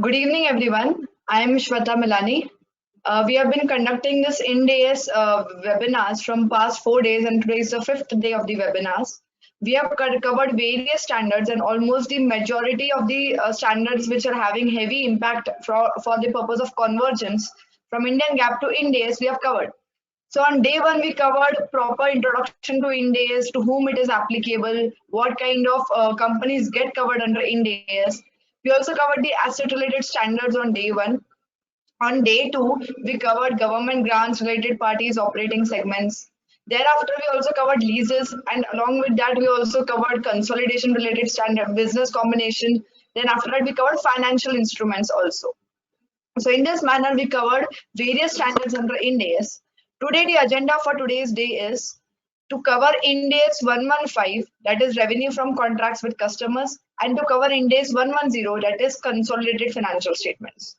Good evening, everyone. I am Shweta Milani. We have been conducting this IND-AS webinars from past 4 days, and today is the fifth day of the webinars. We have covered various standards, and almost the majority of the standards which are having heavy impact for the purpose of convergence from Indian GAAP to IND-AS we have covered. So on day one, we covered proper introduction to IND-AS, to whom it is applicable, what kind of companies get covered under IND-AS. We also covered the asset-related standards on day one. On day two, we covered government grants, related parties, operating segments. Thereafter, we also covered leases, and along with that, we also covered consolidation-related standard, business combination. Then after that, we covered financial instruments also. So in this manner, we covered various standards under IND-AS. Today, the agenda for today's day is to cover IND-AS 115, that is revenue from contracts with customers, and to cover IND-AS 110, that is consolidated financial statements.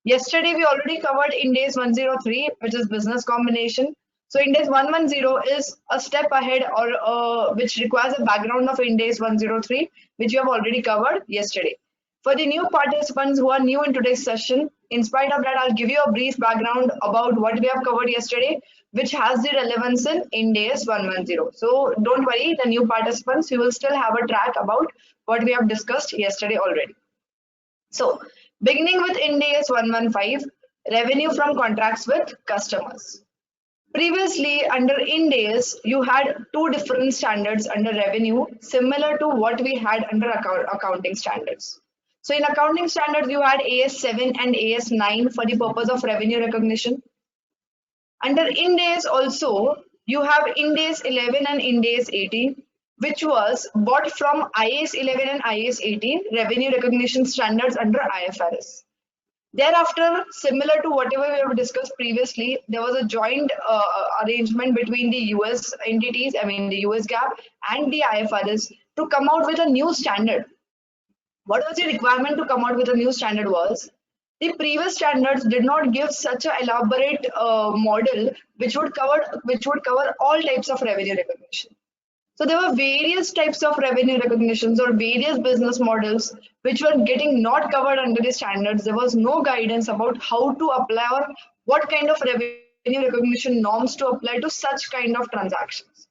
Yesterday, we already covered IND-AS 103, which is business combination. So IND-AS 110 is a step ahead, or which requires a background of IND-AS 103, which you have already covered yesterday. For the new participants who are new in today's session, in spite of that, I'll give you a brief background about what we have covered yesterday, which has the relevance in IND-AS 110. So don't worry, the new participants, you will still have a track about what we have discussed yesterday already. So beginning with IND-AS 115, revenue from contracts with customers. Previously, under IND-AS, you had two different standards under revenue, similar to what we had under accounting standards. So in accounting standards, you had AS7 and AS9 for the purpose of revenue recognition. Under IND-AS also, you have IND-AS 11 and IND-AS 18, which was bought from IAS 11 and IAS 18 revenue recognition standards under IFRS. Thereafter, similar to whatever we have discussed previously, there was a joint arrangement between the US entities, I mean the US GAAP and the IFRS, to come out with a new standard. What was the requirement to come out with a new standard was, the previous standards did not give such an elaborate model which would cover all types of revenue recognition. So there were various types of revenue recognitions or various business models which were getting not covered under the standards. There was no guidance about how to apply or what kind of revenue recognition norms to apply to such kind of transactions.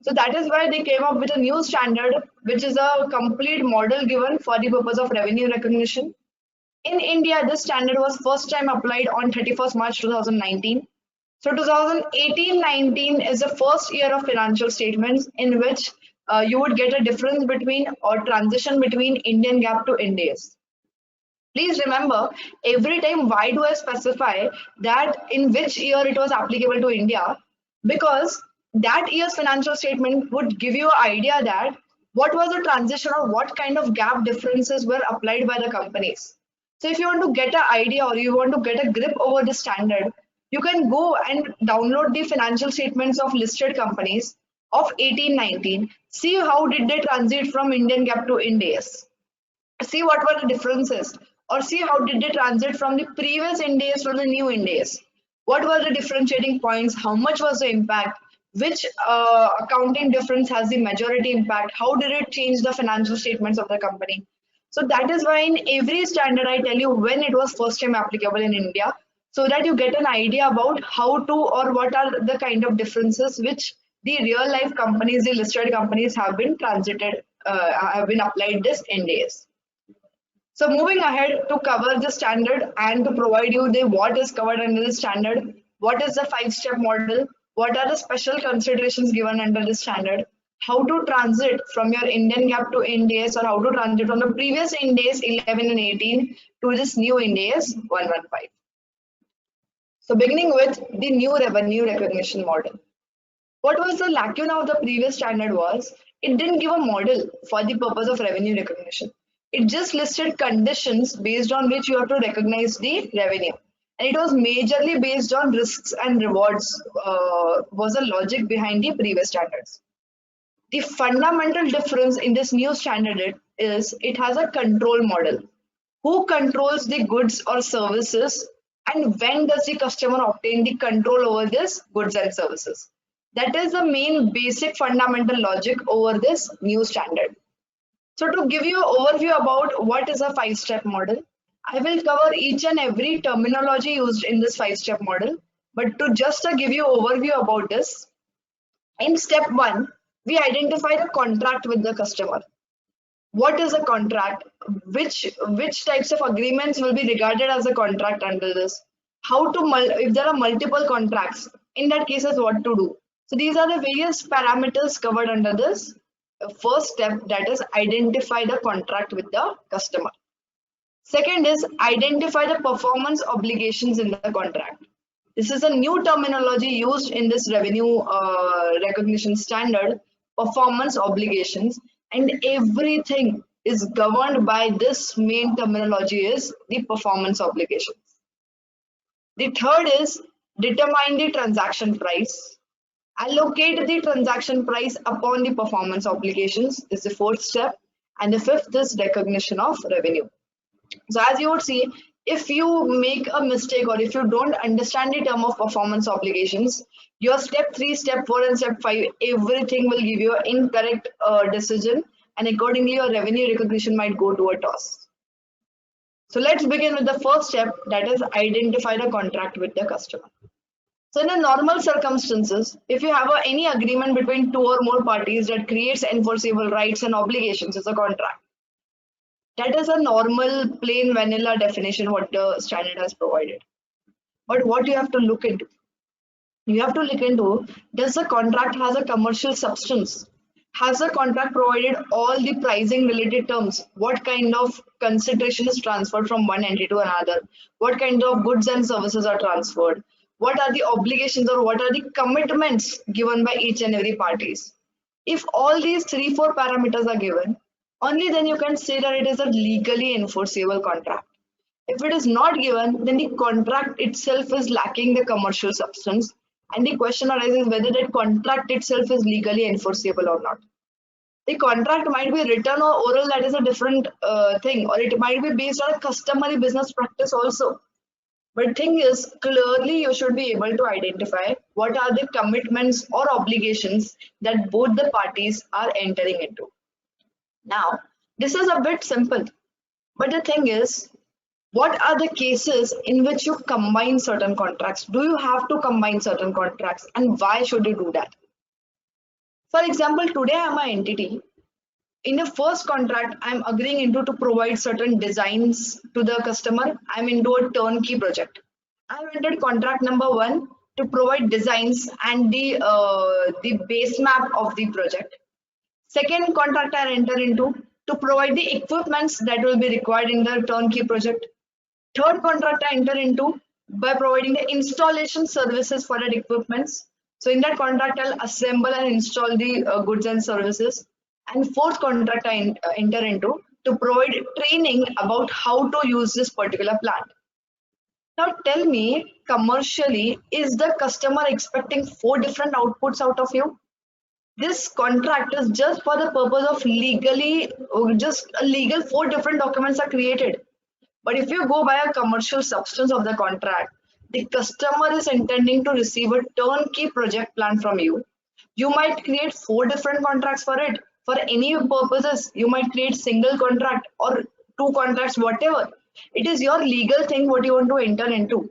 So that is why they came up with a new standard, which is a complete model given for the purpose of revenue recognition. In India, this standard was first time applied on 31st March 2019. So 2018-19 is the first year of financial statements in which you would get a difference between or transition between Indian GAAP to IND-AS. Please remember, every time why do I specify that in which year it was applicable to India? Because that year's financial statement would give you an idea that what was the transition or what kind of GAAP differences were applied by the companies. So if you want to get an idea or you want to get a grip over the standard, you can go and download the financial statements of listed companies of 18-19. See how did they transit from Indian GAAP to IND-AS. See what were the differences, or see how did they transit from the previous IND-AS to the new IND-AS. What were the differentiating points? How much was the impact? Which accounting difference has the majority impact? How did it change the financial statements of the company? So that is why in every standard I tell you when it was first time applicable in India, so that you get an idea about how to or what are the kind of differences which the real life companies, the listed companies have been applied this IND-AS. So moving ahead to cover the standard and to provide you the what is covered under the standard, what is the 5-step model, what are the special considerations given under the standard, how to transit from your Indian GAAP to IND-AS, or how to transit from the previous IND-AS 11 and 18 to this new IND-AS 115. So beginning with the new revenue recognition model. What was the lacuna of the previous standard was, it didn't give a model for the purpose of revenue recognition. It just listed conditions based on which you have to recognize the revenue. And it was majorly based on risks and rewards was the logic behind the previous standards. The fundamental difference in this new standard is it has a control model. Who controls the goods or services, and when does the customer obtain the control over this goods and services? That is the main basic fundamental logic over this new standard. So to give you an overview about what is a 5-step model, I will cover each and every terminology used in this 5-step model, but to just give you overview about this, in step 1, we identify the contract with the customer. What is a contract? Which types of agreements will be regarded as a contract under this? How to if there are multiple contracts, in that cases what to do? So these are the various parameters covered under this first step, that is identify the contract with the customer. Second is identify the performance obligations in the contract. This is a new terminology used in this revenue recognition standard, performance obligations, and everything is governed by this main terminology is the performance obligations. The third is determine the transaction price. Allocate the transaction price upon the performance obligations is the fourth step. And the fifth is recognition of revenue. So as you would see, if you make a mistake or if you don't understand the term of performance obligations, your step 3, step 4 and step 5, everything will give you an incorrect decision, and accordingly your revenue recognition might go to a toss. So let's begin with the first step, that is identify the contract with the customer. So in a normal circumstances, if you have any agreement between 2 or more parties that creates enforceable rights and obligations as a contract, that is a normal plain vanilla definition what the standard has provided. But what you have to look into, does the contract has a commercial substance? Has the contract provided all the pricing related terms? What kind of consideration is transferred from one entity to another? What kind of goods and services are transferred? What are the obligations or what are the commitments given by each and every parties? If all these 3-4 parameters are given, only then you can say that it is a legally enforceable contract. If it is not given, then the contract itself is lacking the commercial substance, and the question arises whether that contract itself is legally enforceable or not. The contract might be written or oral, that is a different thing, or it might be based on a customary business practice also. But thing is, clearly you should be able to identify what are the commitments or obligations that both the parties are entering into. Now, this is a bit simple, but the thing is, what are the cases in which you combine certain contracts? Do you have to combine certain contracts, and why should you do that? For example, today I am an entity. In the first contract, I'm agreeing into to provide certain designs to the customer. I'm into a turnkey project. I've entered contract number 1 to provide designs and the base map of the project. Second contract I enter into to provide the equipments that will be required in the turnkey project. Third contract I enter into by providing the installation services for that equipments. So in that contract, I'll assemble and install the goods and services. And fourth contract I enter into to provide training about how to use this particular plant. Now tell me, commercially, is the customer expecting 4 different outputs out of you? This contract is just for the purpose of legally, just a legal 4 different documents are created. But if you go by a commercial substance of the contract, the customer is intending to receive a turnkey project plan from you. You might create 4 different contracts for it. For any purposes, you might create single contract or 2 contracts, whatever. It is your legal thing what you want to enter into.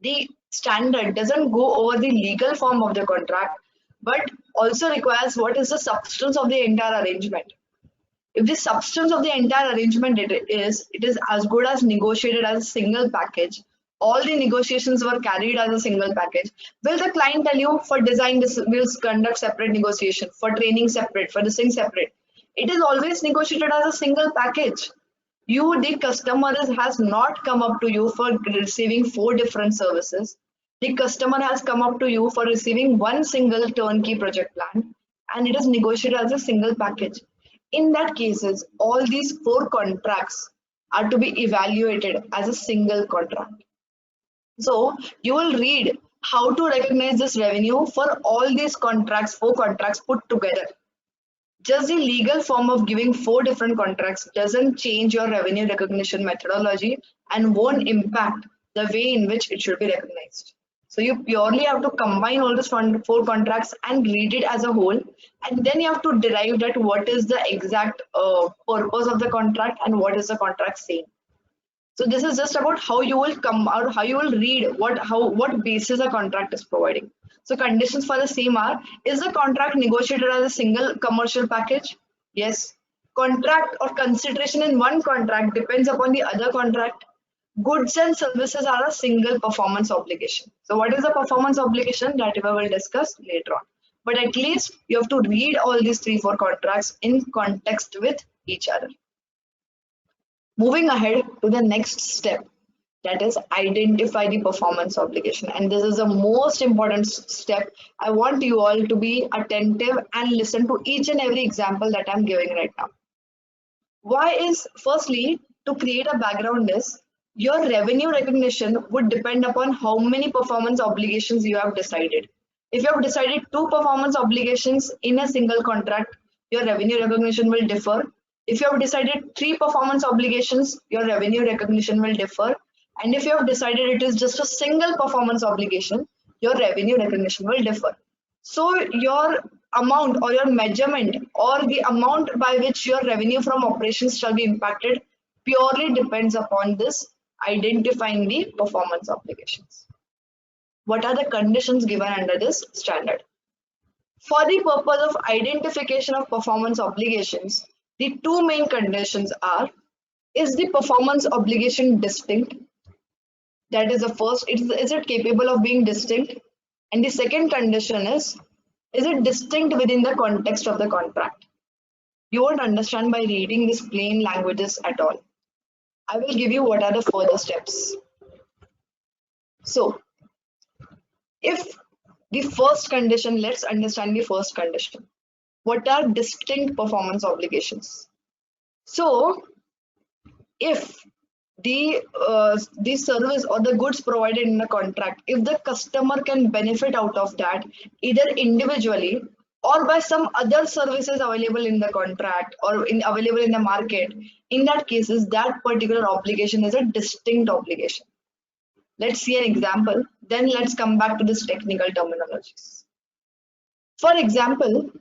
The standard doesn't go over the legal form of the contract, but also requires what is the substance of the entire arrangement. If the substance of the entire arrangement it is as good as negotiated as a single package, all the negotiations were carried as a single package, will the client tell you for design this will conduct separate negotiation, for training separate, for this thing separate? It is always negotiated as a single package. You, the customer, has not come up to you for receiving 4 different services. The customer has come up to you for receiving one single turnkey project plan, and it is negotiated as a single package. In that cases, all these 4 contracts are to be evaluated as a single contract. So you will read how to recognize this revenue for all these contracts, 4 contracts put together. Just the legal form of giving 4 different contracts doesn't change your revenue recognition methodology and won't impact the way in which it should be recognized. So you purely have to combine all these 4 contracts and read it as a whole, and then you have to derive that what is the exact purpose of the contract and what is the contract saying. So this is just about how you will come out, how you will read what basis a contract is providing. So conditions for the same are: is the contract negotiated as a single commercial package? Yes. Contract or consideration in one contract depends upon the other contract. Goods and services are a single performance obligation. So what is the performance obligation? That we will discuss later on. But at least you have to read all these 3-4 contracts in context with each other. Moving ahead to the next step, that is identify the performance obligation. And this is the most important step. I want you all to be attentive and listen to each and every example that I'm giving right now. Why is, firstly, to create a background is, your revenue recognition would depend upon how many performance obligations you have decided. If you have decided 2 performance obligations in a single contract, your revenue recognition will differ. If you have decided 3 performance obligations, your revenue recognition will differ. And if you have decided it is just a single performance obligation, your revenue recognition will differ. So your amount or your measurement or the amount by which your revenue from operations shall be impacted purely depends upon this identifying the performance obligations. What are the conditions given under this standard? For the purpose of identification of performance obligations, the 2 main conditions are: is the performance obligation distinct? That is the first. Is it capable of being distinct? And the second condition is it distinct within the context of the contract? You won't understand by reading these plain languages at all. I will give you what are the further steps. So, if the first condition, let's understand the first condition. What are distinct performance obligations? So, if the service or the goods provided in the contract, if the customer can benefit out of that either individually or by some other services available in the contract or available in the market, in that cases that particular obligation is a distinct obligation. Let's see an example, then let's come back to this technical terminologies. For example,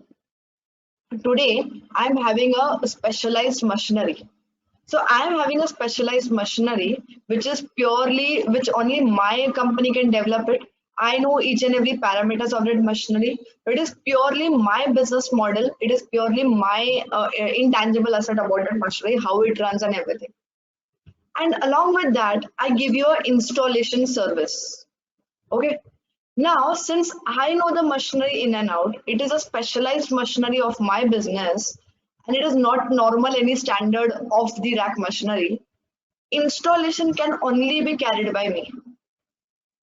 today I'm having a specialized machinery. So I am having a specialized machinery which only my company can develop it. I know each and every parameters of that machinery. It is purely my business model. It is purely my intangible asset about that machinery, how it runs and everything. And along with that, I give you an installation service. Okay. Now, since I know the machinery in and out, it is a specialized machinery of my business, and it is not normal any standard off the rack machinery. Installation can only be carried by me.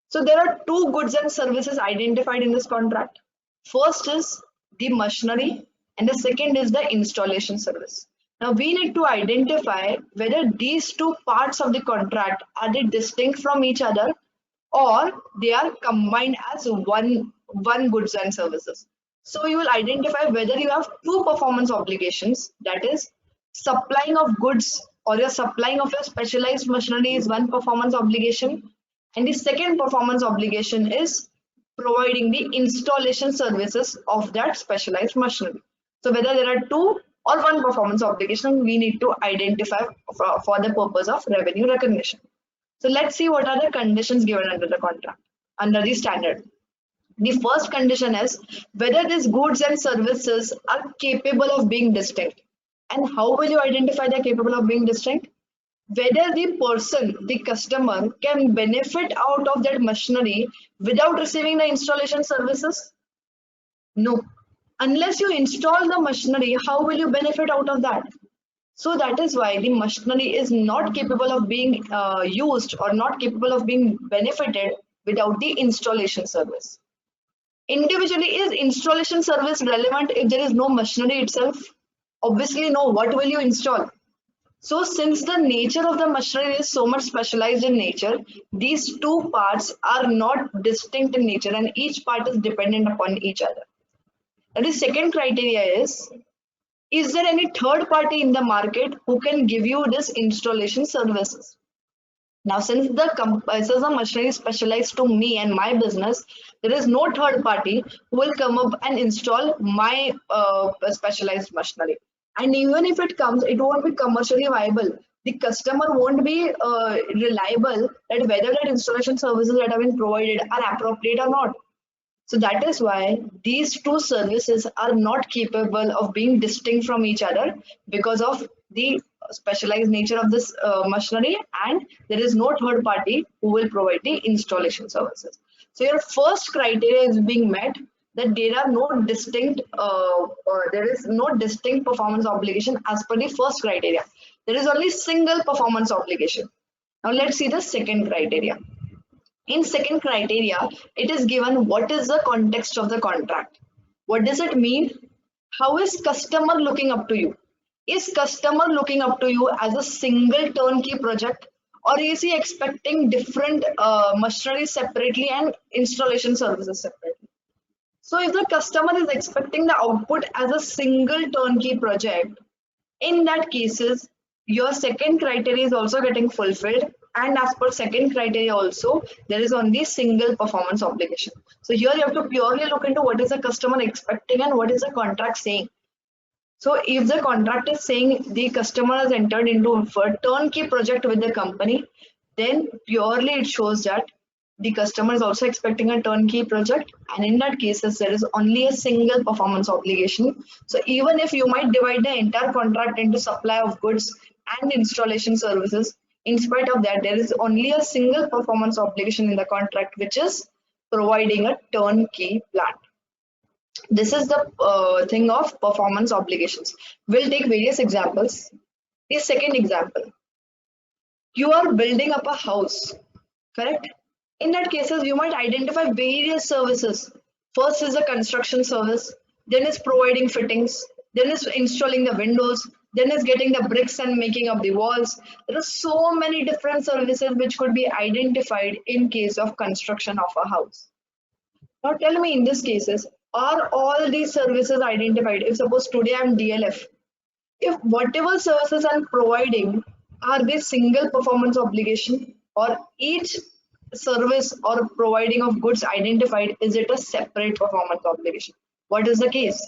So there are 2 goods and services identified in this contract. First is the machinery and the second is the installation service. Now we need to identify whether these 2 parts of the contract are they distinct from each other or they are combined as one goods and services. So you will identify whether you have 2 performance obligations, that is supplying of goods or your supplying of your specialized machinery is one performance obligation, and the second performance obligation is providing the installation services of that specialized machinery. So whether there are 2 or 1 performance obligation, we need to identify for the purpose of revenue recognition. So let's see what are the conditions given under the contract, under the standard. The first condition is whether these goods and services are capable of being distinct. And how will you identify they are capable of being distinct? Whether the person, the customer, can benefit out of that machinery without receiving the installation services? No. Unless you install the machinery, how will you benefit out of that? So that is why the machinery is not capable of being used or not capable of being benefited without the installation service. Individually, is installation service relevant if there is no machinery itself? Obviously no. What will you install? So since the nature of the machinery is so much specialized in nature, these 2 parts are not distinct in nature and each part is dependent upon each other. And the second criteria is there any third party in the market who can give you this installation services? Now, since the machinery is specialized to me and my business, there is no third party who will come up and install my specialized machinery. And even if it comes, it won't be commercially viable. the customer won't be reliable that whether that installation services that have been provided are appropriate or not. So that is why these two services are not capable of being distinct from each other because of the specialized nature of this machinery, and there is no third party who will provide the installation services. So your first criteria is being met, that there are no distinct there is no distinct performance obligation as per the first criteria. There is only single performance obligation. Now let's see the second criteria. In second criteria, it is given what is the context of the contract. What does it mean? How is customer looking up to you? Is customer looking up to you as a single turnkey project, or is he expecting different machinery separately and installation services separately? So if the customer is expecting the output as a single turnkey project, in that cases, your second criteria is also getting fulfilled, and as per second criteria also, there is only single performance obligation. So here you have to purely look into what is the customer expecting and what is the contract saying. So if the contract is saying the customer has entered into a turnkey project with the company, then purely it shows that the customer is also expecting a turnkey project, and in that cases there is only a single performance obligation. So even if you might divide the entire contract into supply of goods and installation services, in spite of that there is only a single performance obligation in the contract, which is providing a turnkey plant. This is the thing of performance obligations. We'll take various examples. The second example, you are building up a house, correct? In that cases, you might identify various services. First is the construction service, then is providing fittings, then is installing the windows, then is getting the bricks and making up the walls. There are so many different services which could be identified in case of construction of a house. Now tell me, in these cases, are all these services identified? If suppose today I'm DLF, if whatever services I'm providing, are they single performance obligation, or each service or providing of goods identified, is it a separate performance obligation? What is the case?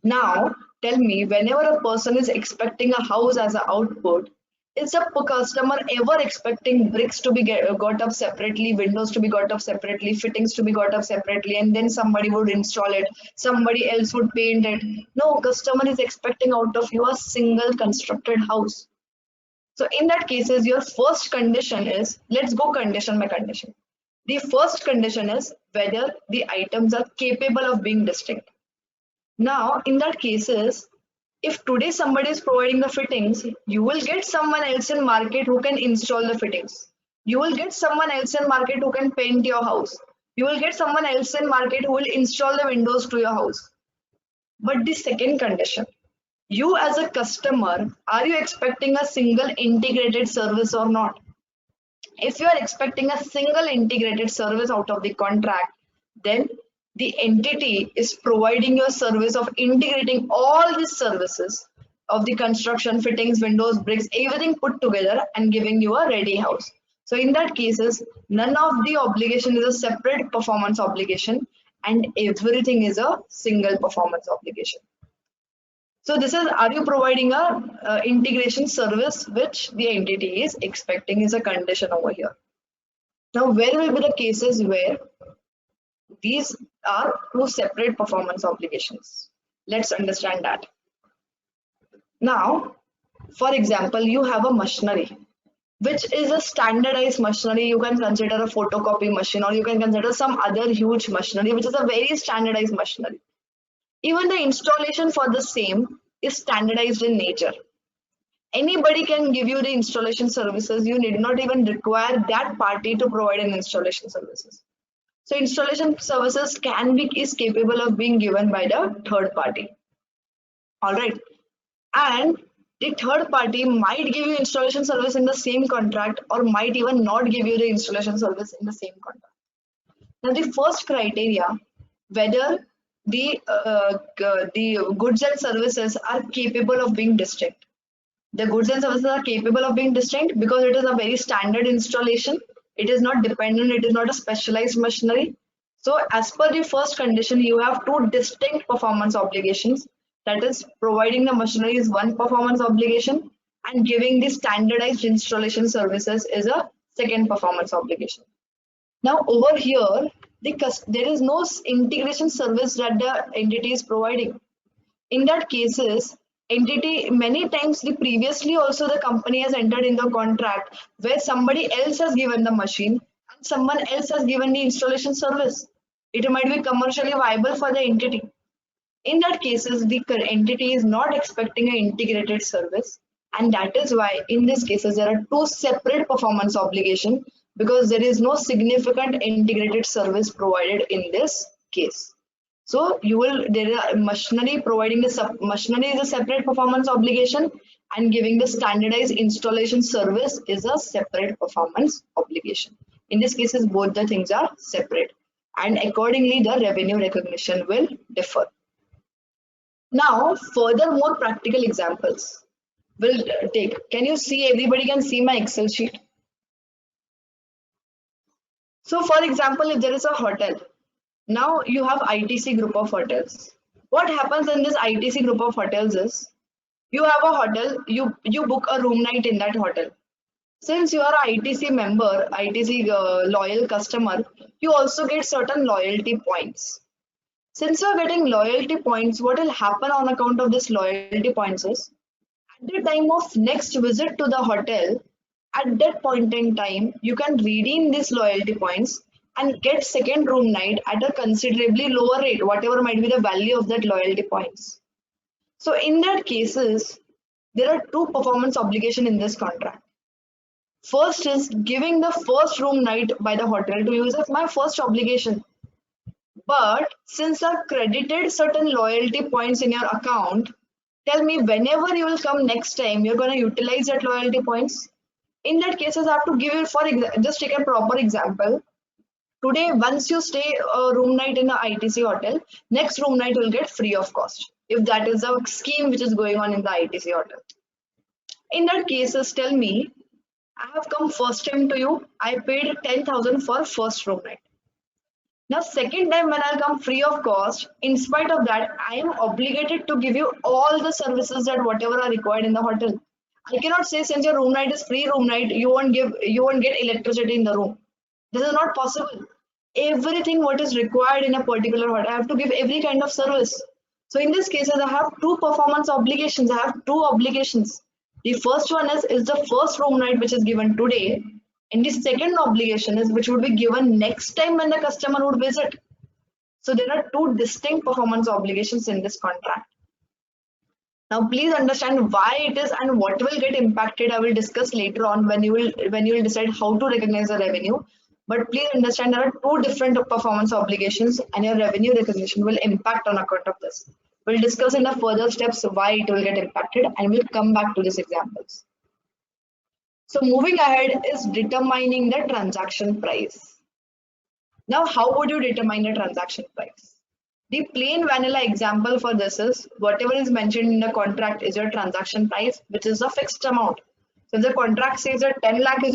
Now tell me, whenever a person is expecting a house as an output, is a customer ever expecting bricks to be got up separately, windows to be got up separately, fittings to be got up separately, and then somebody would install it, somebody else would paint it? No, customer is expecting out of you a single constructed house. So in that cases, your first condition is, let's go condition by condition. The first condition is whether the items are capable of being distinct. Now in that cases, if today somebody is providing the fittings, you will get someone else in market who can install the fittings. You will get someone else in market who can paint your house. You will get someone else in market who will install the windows to your house. But the second condition, you as a customer, are you expecting a single integrated service or not? If you are expecting a single integrated service out of the contract, then the entity is providing your service of integrating all these services of the construction, fittings, windows, bricks, everything put together and giving you a ready house. So in that cases, none of the obligation is a separate performance obligation, and everything is a single performance obligation. So this is, are you providing a integration service which the entity is expecting, is a condition over here. Now where will be the cases where these are two separate performance obligations? Let's understand that. Now, for example, you have a machinery which is a standardized machinery. You can consider a photocopy machine, or you can consider some other huge machinery which is a very standardized machinery. Even the installation for the same is standardized in nature. Anybody can give you the installation services. You need not even require that party to provide an installation services. So installation services is capable of being given by the third party. All right. And the third party might give you installation service in the same contract, or might even not give you the installation service in the same contract. Now the first criteria, whether the goods and services are capable of being distinct. The goods and services are capable of being distinct because it is a very standard installation. It is not dependent, it is not a specialized machinery. So as per the first condition, you have two distinct performance obligations. That is, providing the machinery is one performance obligation, and giving the standardized installation services is a second performance obligation. Now over here, there is no integration service that the entity is providing. In that cases, entity many times the previously also the company has entered in the contract where somebody else has given the machine and someone else has given the installation service. It might be commercially viable for the entity. In that cases, the entity is not expecting an integrated service, and that is why in these cases there are two separate performance obligation because there is no significant integrated service provided in this case. So you will there are machinery providing the machinery is a separate performance obligation, and giving the standardized installation service is a separate performance obligation. In this cases, both the things are separate, and accordingly the revenue recognition will differ. Now, further more practical examples will take. Can you see, everybody can see my Excel sheet? So for example, if there is a hotel, now you have ITC group of hotels. What happens in this ITC group of hotels is, you have a hotel, you book a room night in that hotel. Since you are a ITC member, ITC loyal customer, you also get certain loyalty points. Since you are getting loyalty points, what will happen on account of this loyalty points is, at the time of next visit to the hotel, at that point in time, you can redeem these loyalty points and get second room night at a considerably lower rate, whatever might be the value of that loyalty points. So in that cases, there are two performance obligation in this contract. First is giving the first room night by the hotel to use as my first obligation. But since I've credited certain loyalty points in your account, tell me whenever you will come next time, you're going to utilize that loyalty points. In that cases, I have to give you, for just take a proper example. Today, once you stay a room night in a ITC hotel, next room night will get free of cost, if that is a scheme which is going on in the ITC hotel. In that cases, tell me, I have come first time to you, I paid 10,000 for first room night. Now, second time when I come free of cost, in spite of that, I am obligated to give you all the services that whatever are required in the hotel. I cannot say since your room night is free room night, you won't get electricity in the room. This is not possible. Everything what is required in a particular hotel, I have to give every kind of service. So in this case, I have two performance obligations. I have two obligations. The first one is the first room night which is given today. And the second obligation is which would be given next time when the customer would visit. So there are two distinct performance obligations in this contract. Now please understand why it is and what will get impacted. I will discuss later on when you will decide how to recognize the revenue. But please understand there are two different performance obligations and your revenue recognition will impact on account of this. We'll discuss in the further steps why it will get impacted, and we'll come back to these examples. So moving ahead is determining the transaction price. Now, how would you determine the transaction price? The plain vanilla example for this is whatever is mentioned in the contract is your transaction price, which is a fixed amount. So if the contract says that 10 lakh is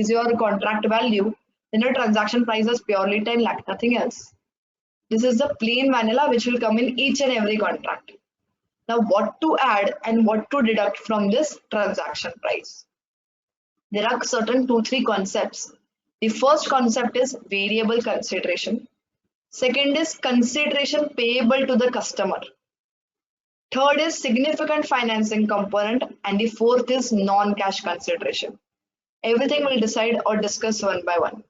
your contract value, then your transaction price is purely 10 lakh, nothing else. This is the plain vanilla which will come in each and every contract. Now, what to add and what to deduct from this transaction price? There are certain 2-3 concepts. The first concept is variable consideration. Second is consideration payable to the customer. Third is significant financing component, and the fourth is non-cash consideration. Everything we'll decide or discuss one by one.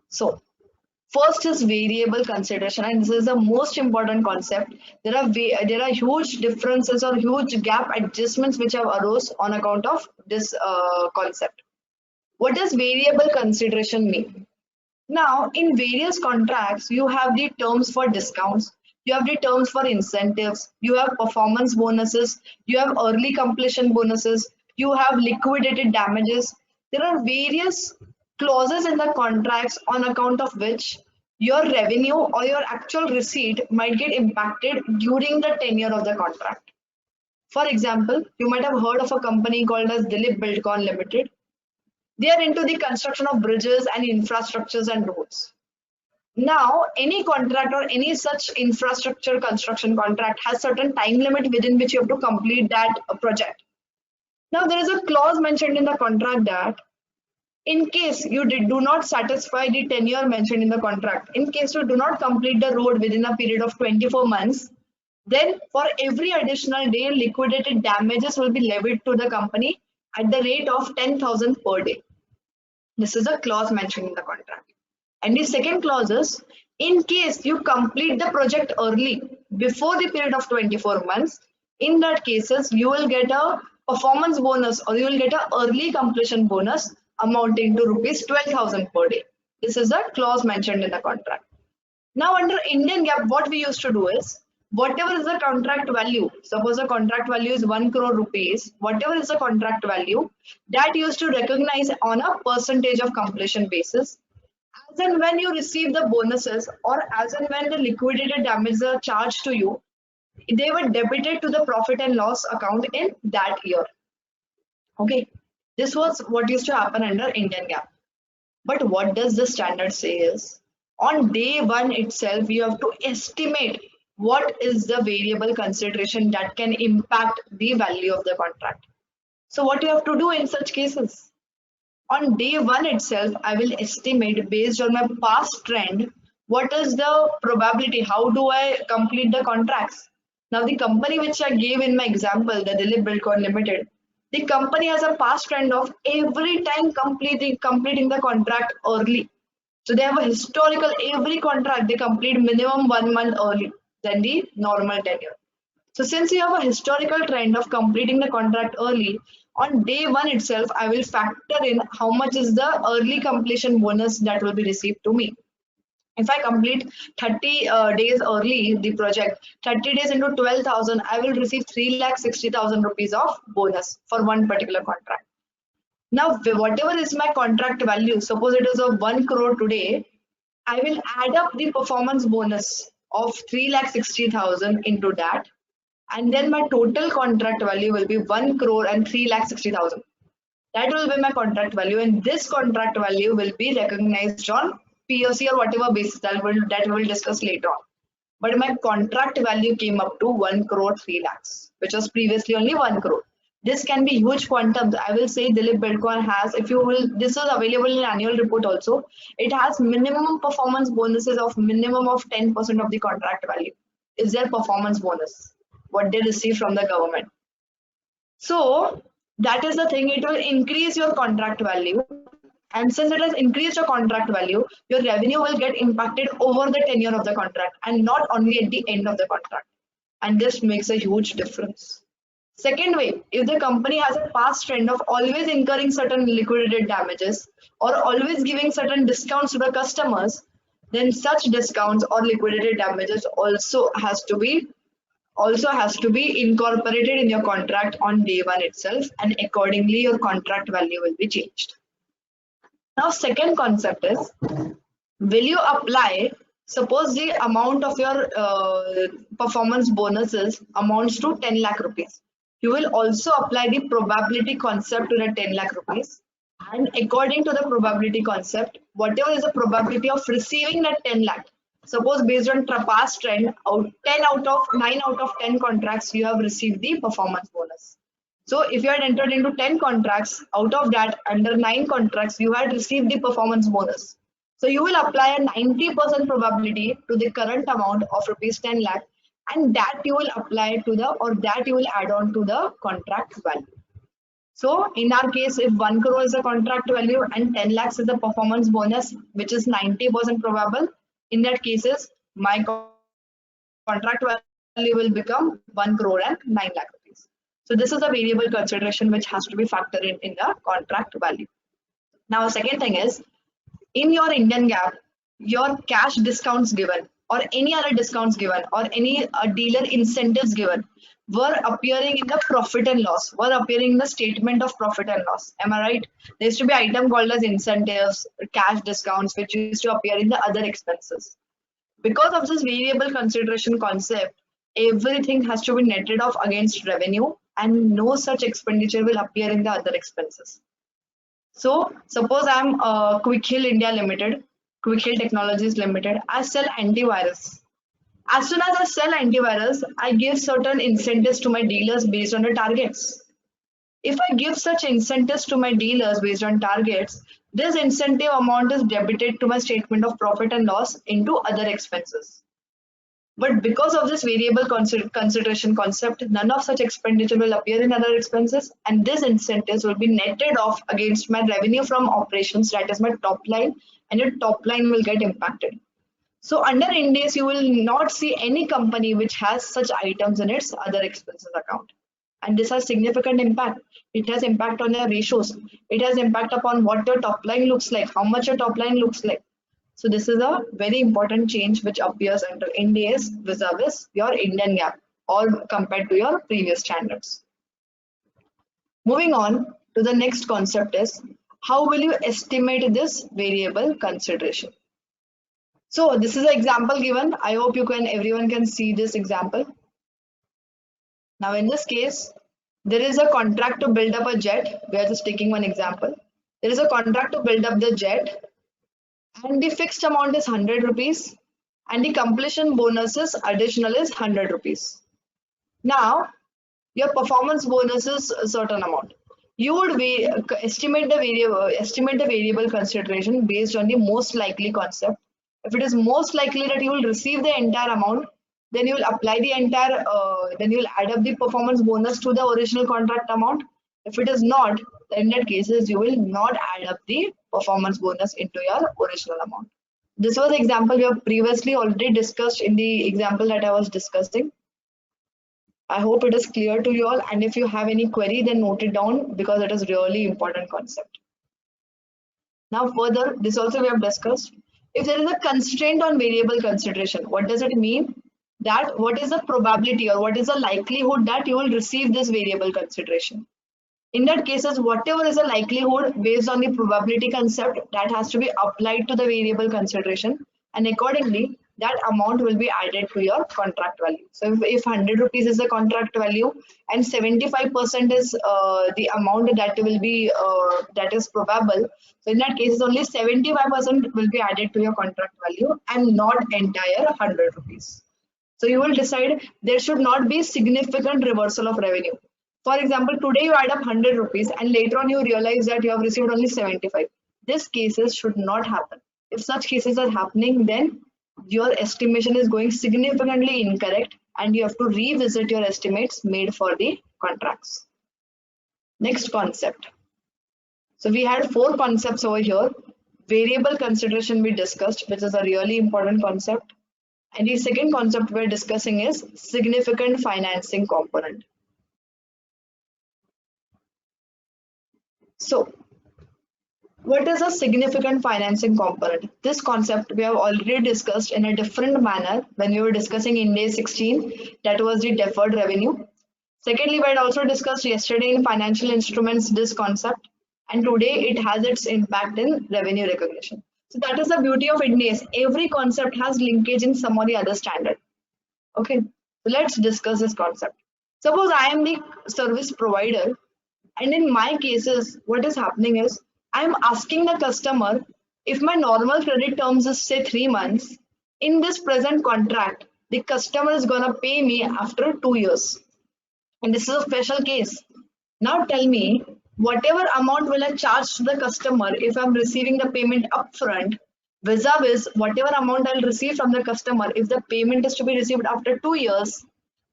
So first is variable consideration, and this is the most important concept. There are huge differences or huge gap adjustments which have arose on account of this concept. What does variable consideration mean? Now, in various contracts, you have the terms for discounts, you have the terms for incentives, you have performance bonuses, you have early completion bonuses, you have liquidated damages. There are various clauses in the contracts on account of which your revenue or your actual receipt might get impacted during the tenure of the contract. For example, you might have heard of a company called as Dilip Buildcon Limited. They are into the construction of bridges and infrastructures and roads. Now, any contract or any such infrastructure construction contract has certain time limit within which you have to complete that project. Now there is a clause mentioned in the contract that in case you do not satisfy the tenure mentioned in the contract, in case you do not complete the road within a period of 24 months, then for every additional day, liquidated damages will be levied to the company at the rate of 10,000 per day. This is a clause mentioned in the contract. And the second clause is, in case you complete the project early, before the period of 24 months, in that cases, you will get a performance bonus or you will get a early completion bonus amounting to rupees 12,000 per day. This is a clause mentioned in the contract. Now under Indian GAAP, what we used to do is, whatever is the contract value, suppose the contract value is 1 crore rupees, whatever is the contract value, that used to recognize on a percentage of completion basis. As and when you receive the bonuses or as and when the liquidated damages are charged to you, they were debited to the profit and loss account in that year. Okay, this was what used to happen under Indian GAAP. But what does the standard say is, on day one itself, you have to estimate what is the variable consideration that can impact the value of the contract. So what you have to do in such cases? On day one itself, I will estimate based on my past trend, what is the probability, how do I complete the contracts? Now the company which I gave in my example, the Dilip Buildcon Limited, the company has a past trend of every time completing the contract early. So they have a historical, every contract they complete minimum 1 month early than the normal tenure. So since you have a historical trend of completing the contract early, on day one itself, I will factor in how much is the early completion bonus that will be received to me. If I complete 30 days early the project, 30 days into 12,000, I will receive 3,60,000 rupees of bonus for one particular contract. Now, whatever is my contract value, suppose it is of 1 crore today, I will add up the performance bonus of 3,60,000 into that, and then my total contract value will be 1 crore and 3,60,000. That will be my contract value, and this contract value will be recognized on POC or whatever basis that we will discuss later on. But my contract value came up to 1 crore 3 lakhs, which was previously only 1 crore. This can be huge quantum. I will say Dilip Buildcon has, if you will, this is available in annual report also. It has minimum performance bonuses of minimum of 10% of the contract value. Is their performance bonus, what they receive from the government. So that is the thing, it will increase your contract value. And since it has increased your contract value, your revenue will get impacted over the tenure of the contract and not only at the end of the contract. And this makes a huge difference. Second way, if the company has a past trend of always incurring certain liquidated damages or always giving certain discounts to the customers, then such discounts or liquidated damages also has to be incorporated in your contract on day one itself, and accordingly your contract value will be changed. Now second concept is, will you apply, suppose the amount of your performance bonuses amounts to 10 lakh rupees. You will also apply the probability concept to the 10 lakh rupees. And according to the probability concept, whatever is the probability of receiving that 10 lakh, suppose based on past trend, 9 out of 10 contracts, you have received the performance bonus. So if you had entered into 10 contracts, out of that, under 9 contracts, you had received the performance bonus. So you will apply a 90% probability to the current amount of rupees 10 lakh, and that you will apply to the, or that you will add on to the contract value. So in our case, if 1 crore is the contract value and 10 lakhs is the performance bonus, which is 90% probable, in that cases, my contract value will become 1 crore and 9 lakh rupees. So this is a variable consideration which has to be factored in the contract value. Now, second thing is, in your Indian GAAP, your cash discounts given or any other discounts given or any dealer incentives given were appearing in the profit and loss, were appearing in the statement of profit and loss. Am I right? There used to be item called as incentives, cash discounts, which used to appear in the other expenses. Because of this variable consideration concept, everything has to be netted off against revenue and no such expenditure will appear in the other expenses. So suppose I'm Quick Heal India Limited, Quick Heal Technologies Limited, I sell antivirus. As soon as I sell antivirus, I give certain incentives to my dealers based on the targets. If I give such incentives to my dealers based on targets, this incentive amount is debited to my statement of profit and loss into other expenses. But because of this variable consideration concept, none of such expenditure will appear in other expenses, and these incentives will be netted off against my revenue from operations, that is my top line, and your top line will get impacted. So under Ind AS, you will not see any company which has such items in its other expenses account. And this has significant impact. It has impact on your ratios. It has impact upon what your top line looks like, how much your top line looks like. So this is a very important change which appears under Ind AS vis-a-vis your Indian GAAP or compared to your previous standards. Moving on to the next concept is, how will you estimate this variable consideration? So this is an example given. I hope everyone can see this example. Now in this case, there is a contract to build up a jet. We are just taking one example. There is a contract to build up the jet, and the fixed amount is 100 rupees, and the completion bonuses additional is 100 rupees. Now your performance bonus is a certain amount. You would estimate the variable consideration based on the most likely concept. If it is most likely that you will receive the entire amount, then you will apply the entire, then you will add up the performance bonus to the original contract amount. If it is not, then in that cases you will not add up the performance bonus into your original amount. This was the example we have previously already discussed in the example that I was discussing. I hope it is clear to you all, and if you have any query, then note it down because it is really important concept. Now further, this also we have discussed. If there is a constraint on variable consideration, what does it mean? That what is the probability or what is the likelihood that you will receive this variable consideration? In that cases, whatever is the likelihood based on the probability concept, that has to be applied to the variable consideration, and accordingly that amount will be added to your contract value. So if 100 rupees is the contract value and 75% is the amount that will be that is probable, so in that case only 75% will be added to your contract value and not entire 100 rupees. So you will decide there should not be significant reversal of revenue. For example, today you add up 100 rupees and later on you realize that you have received only 75. These cases should not happen. If such cases are happening, then your estimation is going significantly incorrect and you have to revisit your estimates made for the contracts. Next concept. So we had 4 concepts over here. Variable consideration we discussed, which is a really important concept. And the second concept we're discussing is significant financing component. So what is a significant financing component? This concept we have already discussed in a different manner when we were discussing Ind AS 16, that was the deferred revenue. Secondly, we had also discussed yesterday in financial instruments this concept, and today it has its impact in revenue recognition. So that is the beauty of Ind AS. Every concept has linkage in some or the other standard. Okay, so let's discuss this concept. Suppose I am the service provider, and in my cases, what is happening is I am asking the customer, if my normal credit terms is say 3 months, in this present contract, the customer is gonna pay me after 2 years. And this is a special case. Now tell me, whatever amount will I charge to the customer if I'm receiving the payment upfront, vis-a-vis whatever amount I'll receive from the customer if the payment is to be received after 2 years,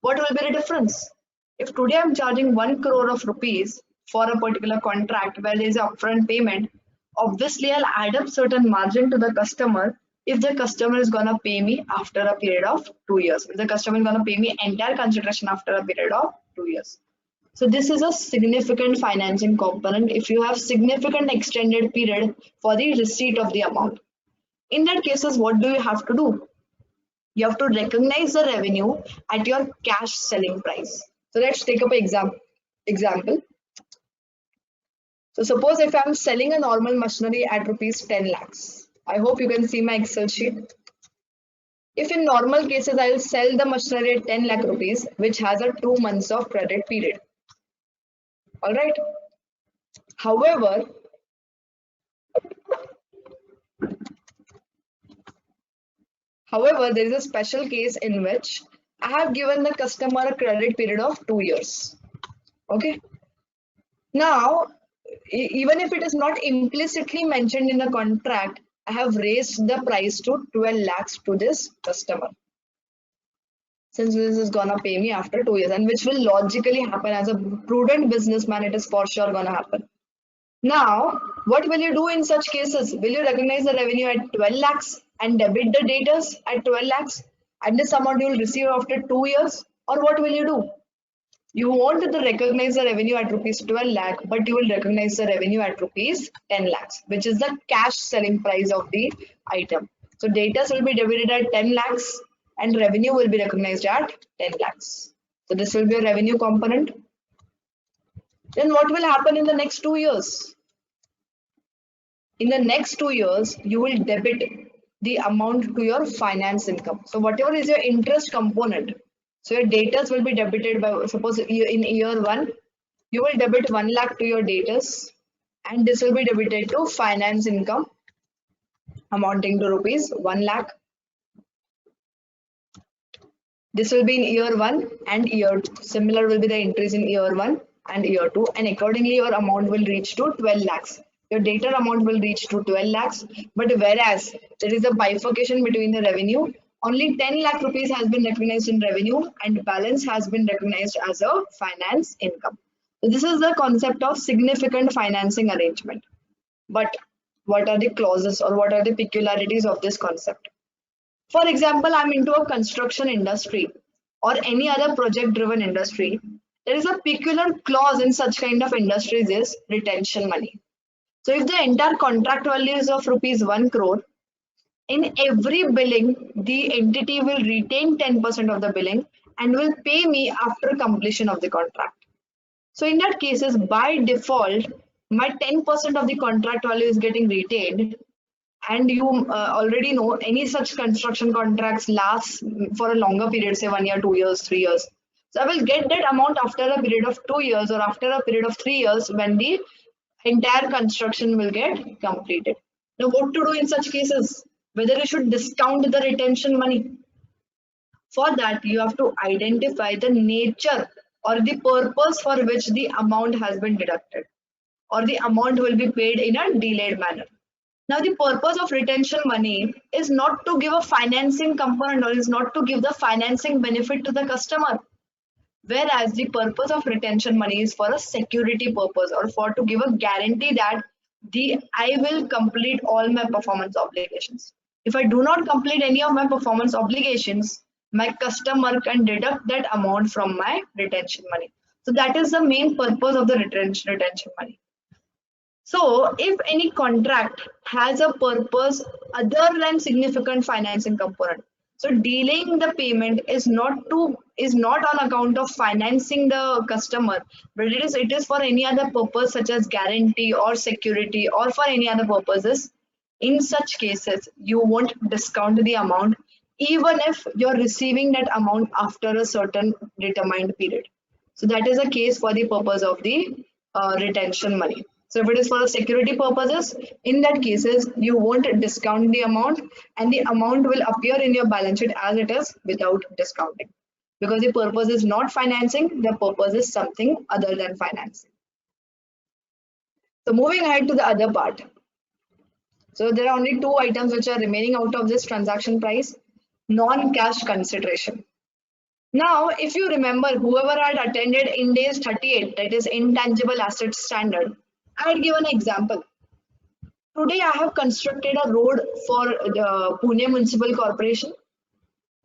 what will be the difference? If today I'm charging 1 crore of rupees for a particular contract where there is an upfront payment, obviously I'll add up certain margin to the customer if the customer is gonna pay me after a period of 2 years. If the customer is gonna pay me entire consideration after a period of 2 years. So this is a significant financing component if you have significant extended period for the receipt of the amount. In that cases, what do you have to do? You have to recognize the revenue at your cash selling price. So let's take up an example. So suppose if I'm selling a normal machinery at rupees 10 lakhs. I hope you can see my Excel sheet. If in normal cases I will sell the machinery at 10 lakh rupees, which has a 2 months of credit period. All right. However, there is a special case in which I have given the customer a credit period of 2 years. Okay. Now, even if it is not implicitly mentioned in the contract, I have raised the price to 12 lakhs to this customer. Since this is gonna pay me after 2 years, and which will logically happen as a prudent businessman, it is for sure gonna happen. Now, what will you do in such cases? Will you recognize the revenue at 12 lakhs and debit the debtors at 12 lakhs and this amount you will receive after 2 years? Or what will you do? You won't recognize the revenue at rupees 12 lakh, but you will recognize the revenue at rupees 10 lakhs, which is the cash selling price of the item. So debtors will be debited at 10 lakhs and revenue will be recognized at 10 lakhs. So this will be a revenue component. Then what will happen in the next 2 years? In the next 2 years, you will debit the amount to your finance income. So whatever is your interest component, so your debtors will be debited by, suppose in year one, you will debit 1 lakh to your debtors and this will be debited to finance income amounting to rupees 1 lakh. This will be in year one and year two. Similar will be the entries in year one and year two, and accordingly your amount will reach to 12 lakhs. Your data amount will reach to 12 lakhs, but whereas there is a bifurcation between the revenue, only 10 lakh rupees has been recognized in revenue and balance has been recognized as a finance income. So this is the concept of significant financing arrangement. But what are the clauses or what are the peculiarities of this concept? For example, I'm into a construction industry or any other project driven industry. There is a peculiar clause in such kind of industries is retention money. So if the entire contract value is of rupees 1 crore, in every billing, the entity will retain 10% of the billing and will pay me after completion of the contract. So in that cases, by default, my 10% of the contract value is getting retained, and you already know any such construction contracts last for a longer period, say 1 year, 2 years, 3 years. So I will get that amount after a period of 2 years or after a period of 3 years when the entire construction will get completed. Now, what to do in such cases? Whether you should discount the retention money. For that, you have to identify the nature or the purpose for which the amount has been deducted or the amount will be paid in a delayed manner. Now, the purpose of retention money is not to give a financing component or is not to give the financing benefit to the customer. Whereas the purpose of retention money is for a security purpose or for to give a guarantee that I will complete all my performance obligations. If I do not complete any of my performance obligations, my customer can deduct that amount from my retention money. So that is the main purpose of the retention money. So if any contract has a purpose other than significant financing component, so delaying the payment is not on account of financing the customer, but it is for any other purpose such as guarantee or security or for any other purposes. In such cases, you won't discount the amount even if you're receiving that amount after a certain determined period. So that is a case for the purpose of the retention money. So if it is for the security purposes, in that cases, you won't discount the amount and the amount will appear in your balance sheet as it is without discounting. Because the purpose is not financing, the purpose is something other than financing. So moving ahead to the other part. So there are only two items which are remaining out of this transaction price: non-cash consideration. Now, if you remember, whoever had attended Ind AS 38, that is intangible asset standard, I had given an example. Today, I have constructed a road for the Pune Municipal Corporation.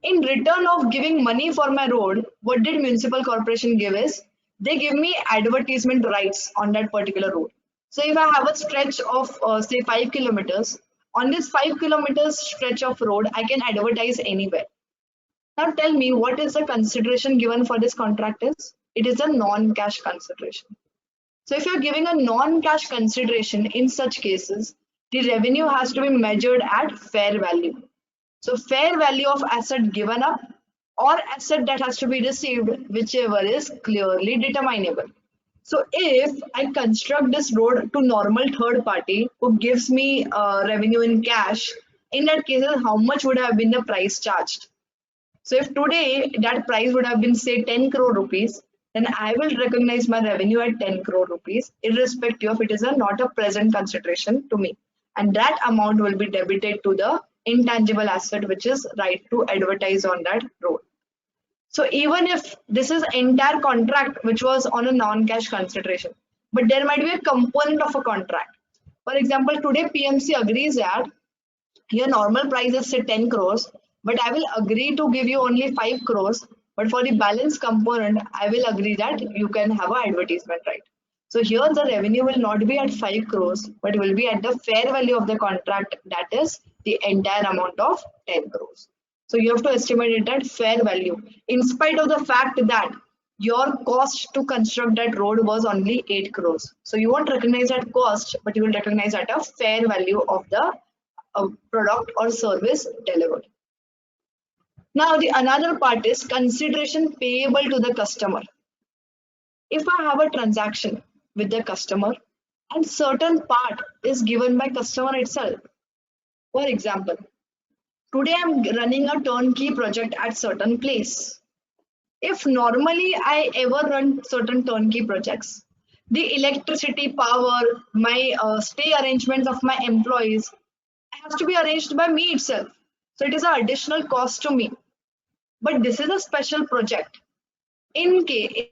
In return of giving money for my road, what did Municipal Corporation give is, they give me advertisement rights on that particular road. So if I have a stretch of say 5 kilometers, on this 5 kilometers stretch of road, I can advertise anywhere. Now tell me, what is the consideration given for this contract is? It is a non-cash consideration. So if you're giving a non-cash consideration in such cases, the revenue has to be measured at fair value. So fair value of asset given up or asset that has to be received, whichever is clearly determinable. So if I construct this road to normal third party who gives me revenue in cash, in that case, how much would have been the price charged? So if today that price would have been say 10 crore rupees, then I will recognize my revenue at 10 crore rupees, irrespective of it is not a present consideration to me. And that amount will be debited to the intangible asset, which is right to advertise on that road. So even if this is entire contract which was on a non-cash consideration, but there might be a component of a contract. For example, today PMC agrees that your normal price is say 10 crores, but I will agree to give you only 5 crores. But for the balance component, I will agree that you can have an advertisement right. So here the revenue will not be at 5 crores, but will be at the fair value of the contract, that is the entire amount of 10 crores. So you have to estimate it at fair value, in spite of the fact that your cost to construct that road was only 8 crores. So you won't recognize that cost, but you will recognize at a fair value of the product or service delivered. Now the another part is consideration payable to the customer. If I have a transaction with the customer and certain part is given by customer itself. For example, today I'm running a turnkey project at certain place. If normally I ever run certain turnkey projects, the electricity, power, my stay arrangements of my employees has to be arranged by me itself. So it is an additional cost to me. But this is a special project. In case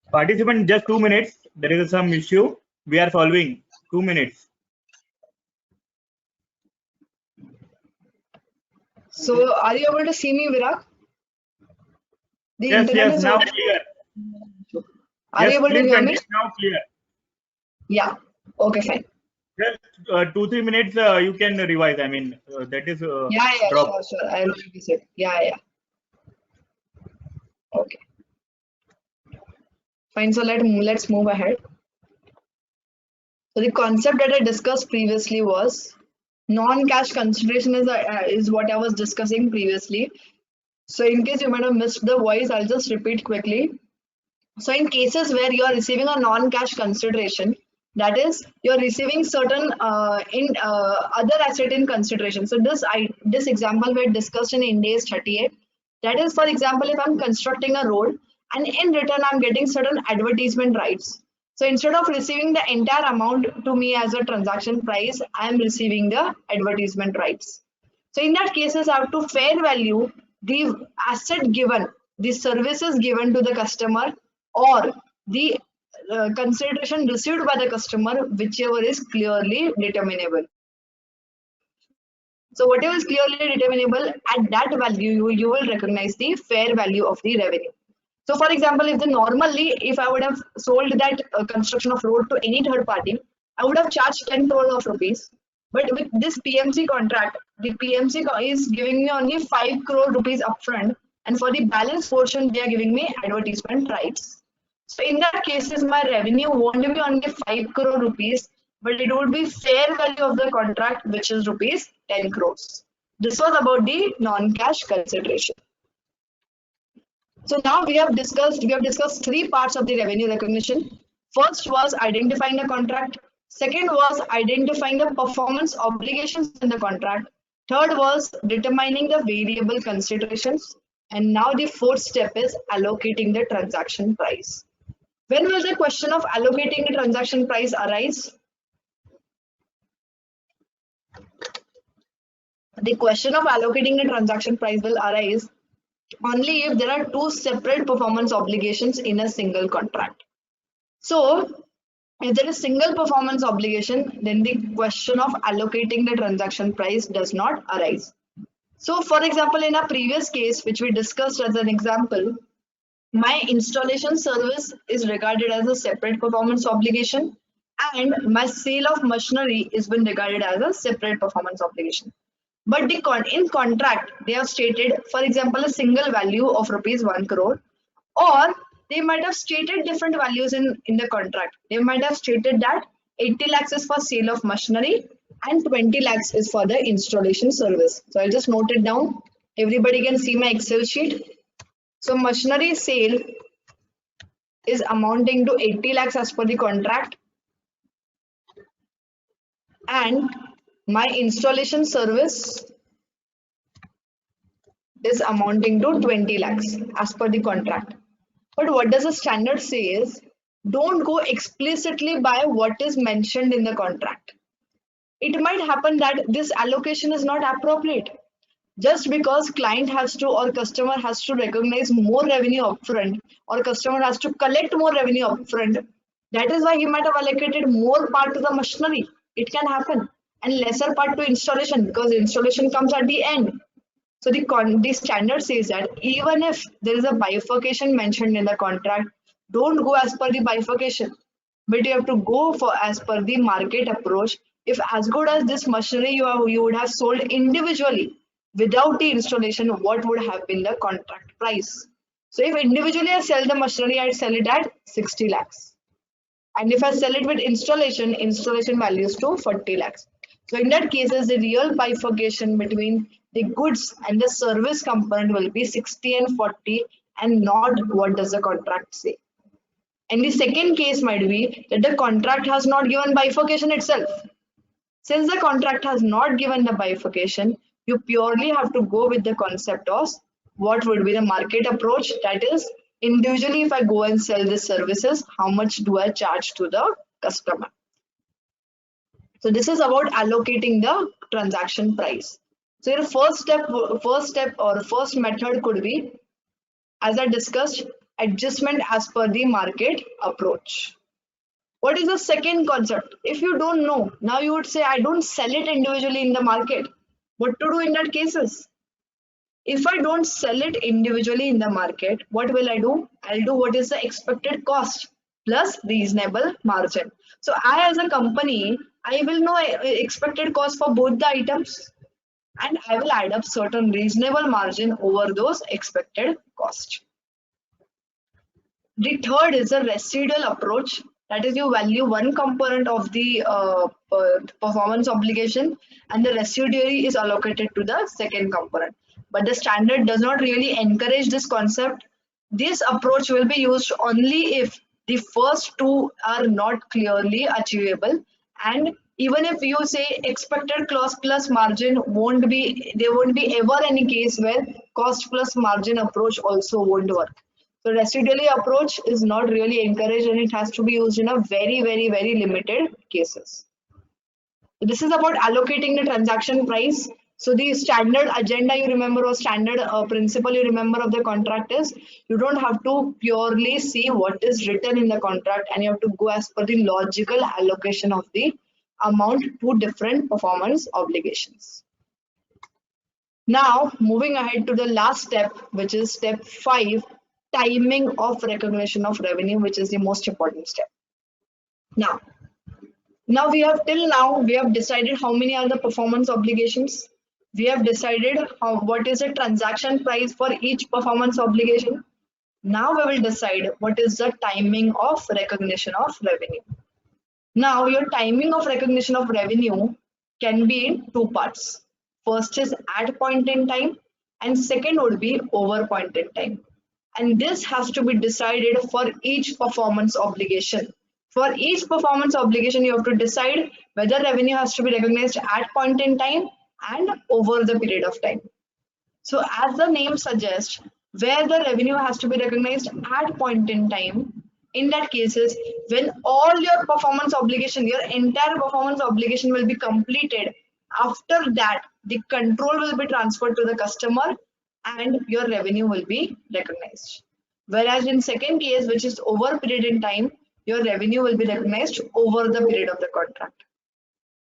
Participant, just 2 minutes. There is some issue. We are solving. 2 minutes. so are you able to see me, Virag? The Yes, internet yes, is now open. clear. Are Yes, you able to please hear me? continue. Now clear. Yeah. Okay, fine. Just 2-3 minutes. You can revise. I mean, that is Yeah, drop. sure. I'll revisit. Yeah. Okay. Fine. So let's move ahead. So the concept that I discussed previously was non-cash consideration is what I was discussing previously. So in case you might have missed the voice, I'll just repeat quickly. So in cases where you are receiving a non-cash consideration, that is, you're receiving certain other asset in consideration. So this example we had discussed in Ind AS 38. That is, for example, if I'm constructing a road and in return I'm getting certain advertisement rights. So instead of receiving the entire amount to me as a transaction price, I am receiving the advertisement rights. So in that cases, I have to fair value the asset given, the services given to the customer, or the consideration received by the customer, whichever is clearly determinable. So whatever is clearly determinable, at that value, you will recognize the fair value of the revenue. So for example, if I would have sold that construction of road to any third party, I would have charged 10 crore of rupees. But with this PMC contract, the PMC is giving me only 5 crore rupees upfront and for the balance portion, they are giving me advertisement rights. So in that cases, my revenue won't be only 5 crore rupees, but it would be fair value of the contract, which is rupees 10 crores. This was about the non-cash consideration. So now we have discussed three parts of the revenue recognition. First was identifying the contract. Second was identifying the performance obligations in the contract. Third was determining the variable considerations. And now the fourth step is allocating the transaction price. When will the question of allocating the transaction price arise? The question of allocating the transaction price will arise only if there are two separate performance obligations in a single contract. So, if there is single performance obligation, then the question of allocating the transaction price does not arise. So, for example, in a previous case, which we discussed as an example, my installation service is regarded as a separate performance obligation, and my sale of machinery is been regarded as a separate performance obligation. But in contract, they have stated, for example, a single value of rupees 1 crore, or they might have stated different values in the contract. They might have stated that 80 lakhs is for sale of machinery and 20 lakhs is for the installation service. So I'll just note it down. Everybody can see my Excel sheet. So machinery sale is amounting to 80 lakhs as per the contract, and my installation service is amounting to 20 lakhs as per the contract. But what does the standard say is, don't go explicitly by what is mentioned in the contract. It might happen that this allocation is not appropriate. Just because client has to or customer has to recognize more revenue upfront, or customer has to collect more revenue upfront, that is why he might have allocated more part to the machinery. It can happen, and lesser part to installation, because installation comes at the end. So the standard says that even if there is a bifurcation mentioned in the contract, don't go as per the bifurcation, but you have to go for as per the market approach. If as good as this machinery you would have sold individually without the installation, what would have been the contract price? So if individually I sell the machinery, I sell it at 60 lakhs. And if I sell it with installation values to 40 lakhs. So in that case, the real bifurcation between the goods and the service component will be 60 and 40, and not what does the contract say. And the second case might be that the contract has not given bifurcation itself. Since the contract has not given the bifurcation, you purely have to go with the concept of what would be the market approach. That is, individually, if I go and sell the services, how much do I charge to the customer? So this is about allocating the transaction price. So your first step or first method could be, as I discussed, adjustment as per the market approach. What is the second concept? If you don't know, now you would say, I don't sell it individually in the market. What to do in that cases? If I don't sell it individually in the market, what will I do? I'll do what is the expected cost plus reasonable margin. So I, as a company, I will know expected cost for both the items, and I will add up certain reasonable margin over those expected cost. The third is a residual approach. That is, you value one component of the performance obligation, and the residuary is allocated to the second component. But the standard does not really encourage this concept. This approach will be used only if the first two are not clearly achievable, and even if you say expected cost plus margin there won't be ever any case where cost plus margin approach also won't work. So residually approach is not really encouraged, and it has to be used in a very, very, very limited cases. So this is about allocating the transaction price. So the standard agenda you remember, or standard principle you remember of the contract is, you don't have to purely see what is written in the contract, and you have to go as per the logical allocation of the amount to different performance obligations. Now moving ahead to the last step, which is step 5, timing of recognition of revenue, which is the most important step. Now we have decided how many are the performance obligations. We have decided what is the transaction price for each performance obligation. Now we will decide what is the timing of recognition of revenue. Now your timing of recognition of revenue can be in two parts. First is at point in time and second would be over point in time. And this has to be decided for each performance obligation. For each performance obligation, you have to decide whether revenue has to be recognized at point in time and over the period of time. So as the name suggests, where the revenue has to be recognized at point in time, in that cases, when all your performance obligation, your entire performance obligation will be completed, after that, the control will be transferred to the customer and your revenue will be recognized. Whereas in second case, which is over period in time, your revenue will be recognized over the period of the contract.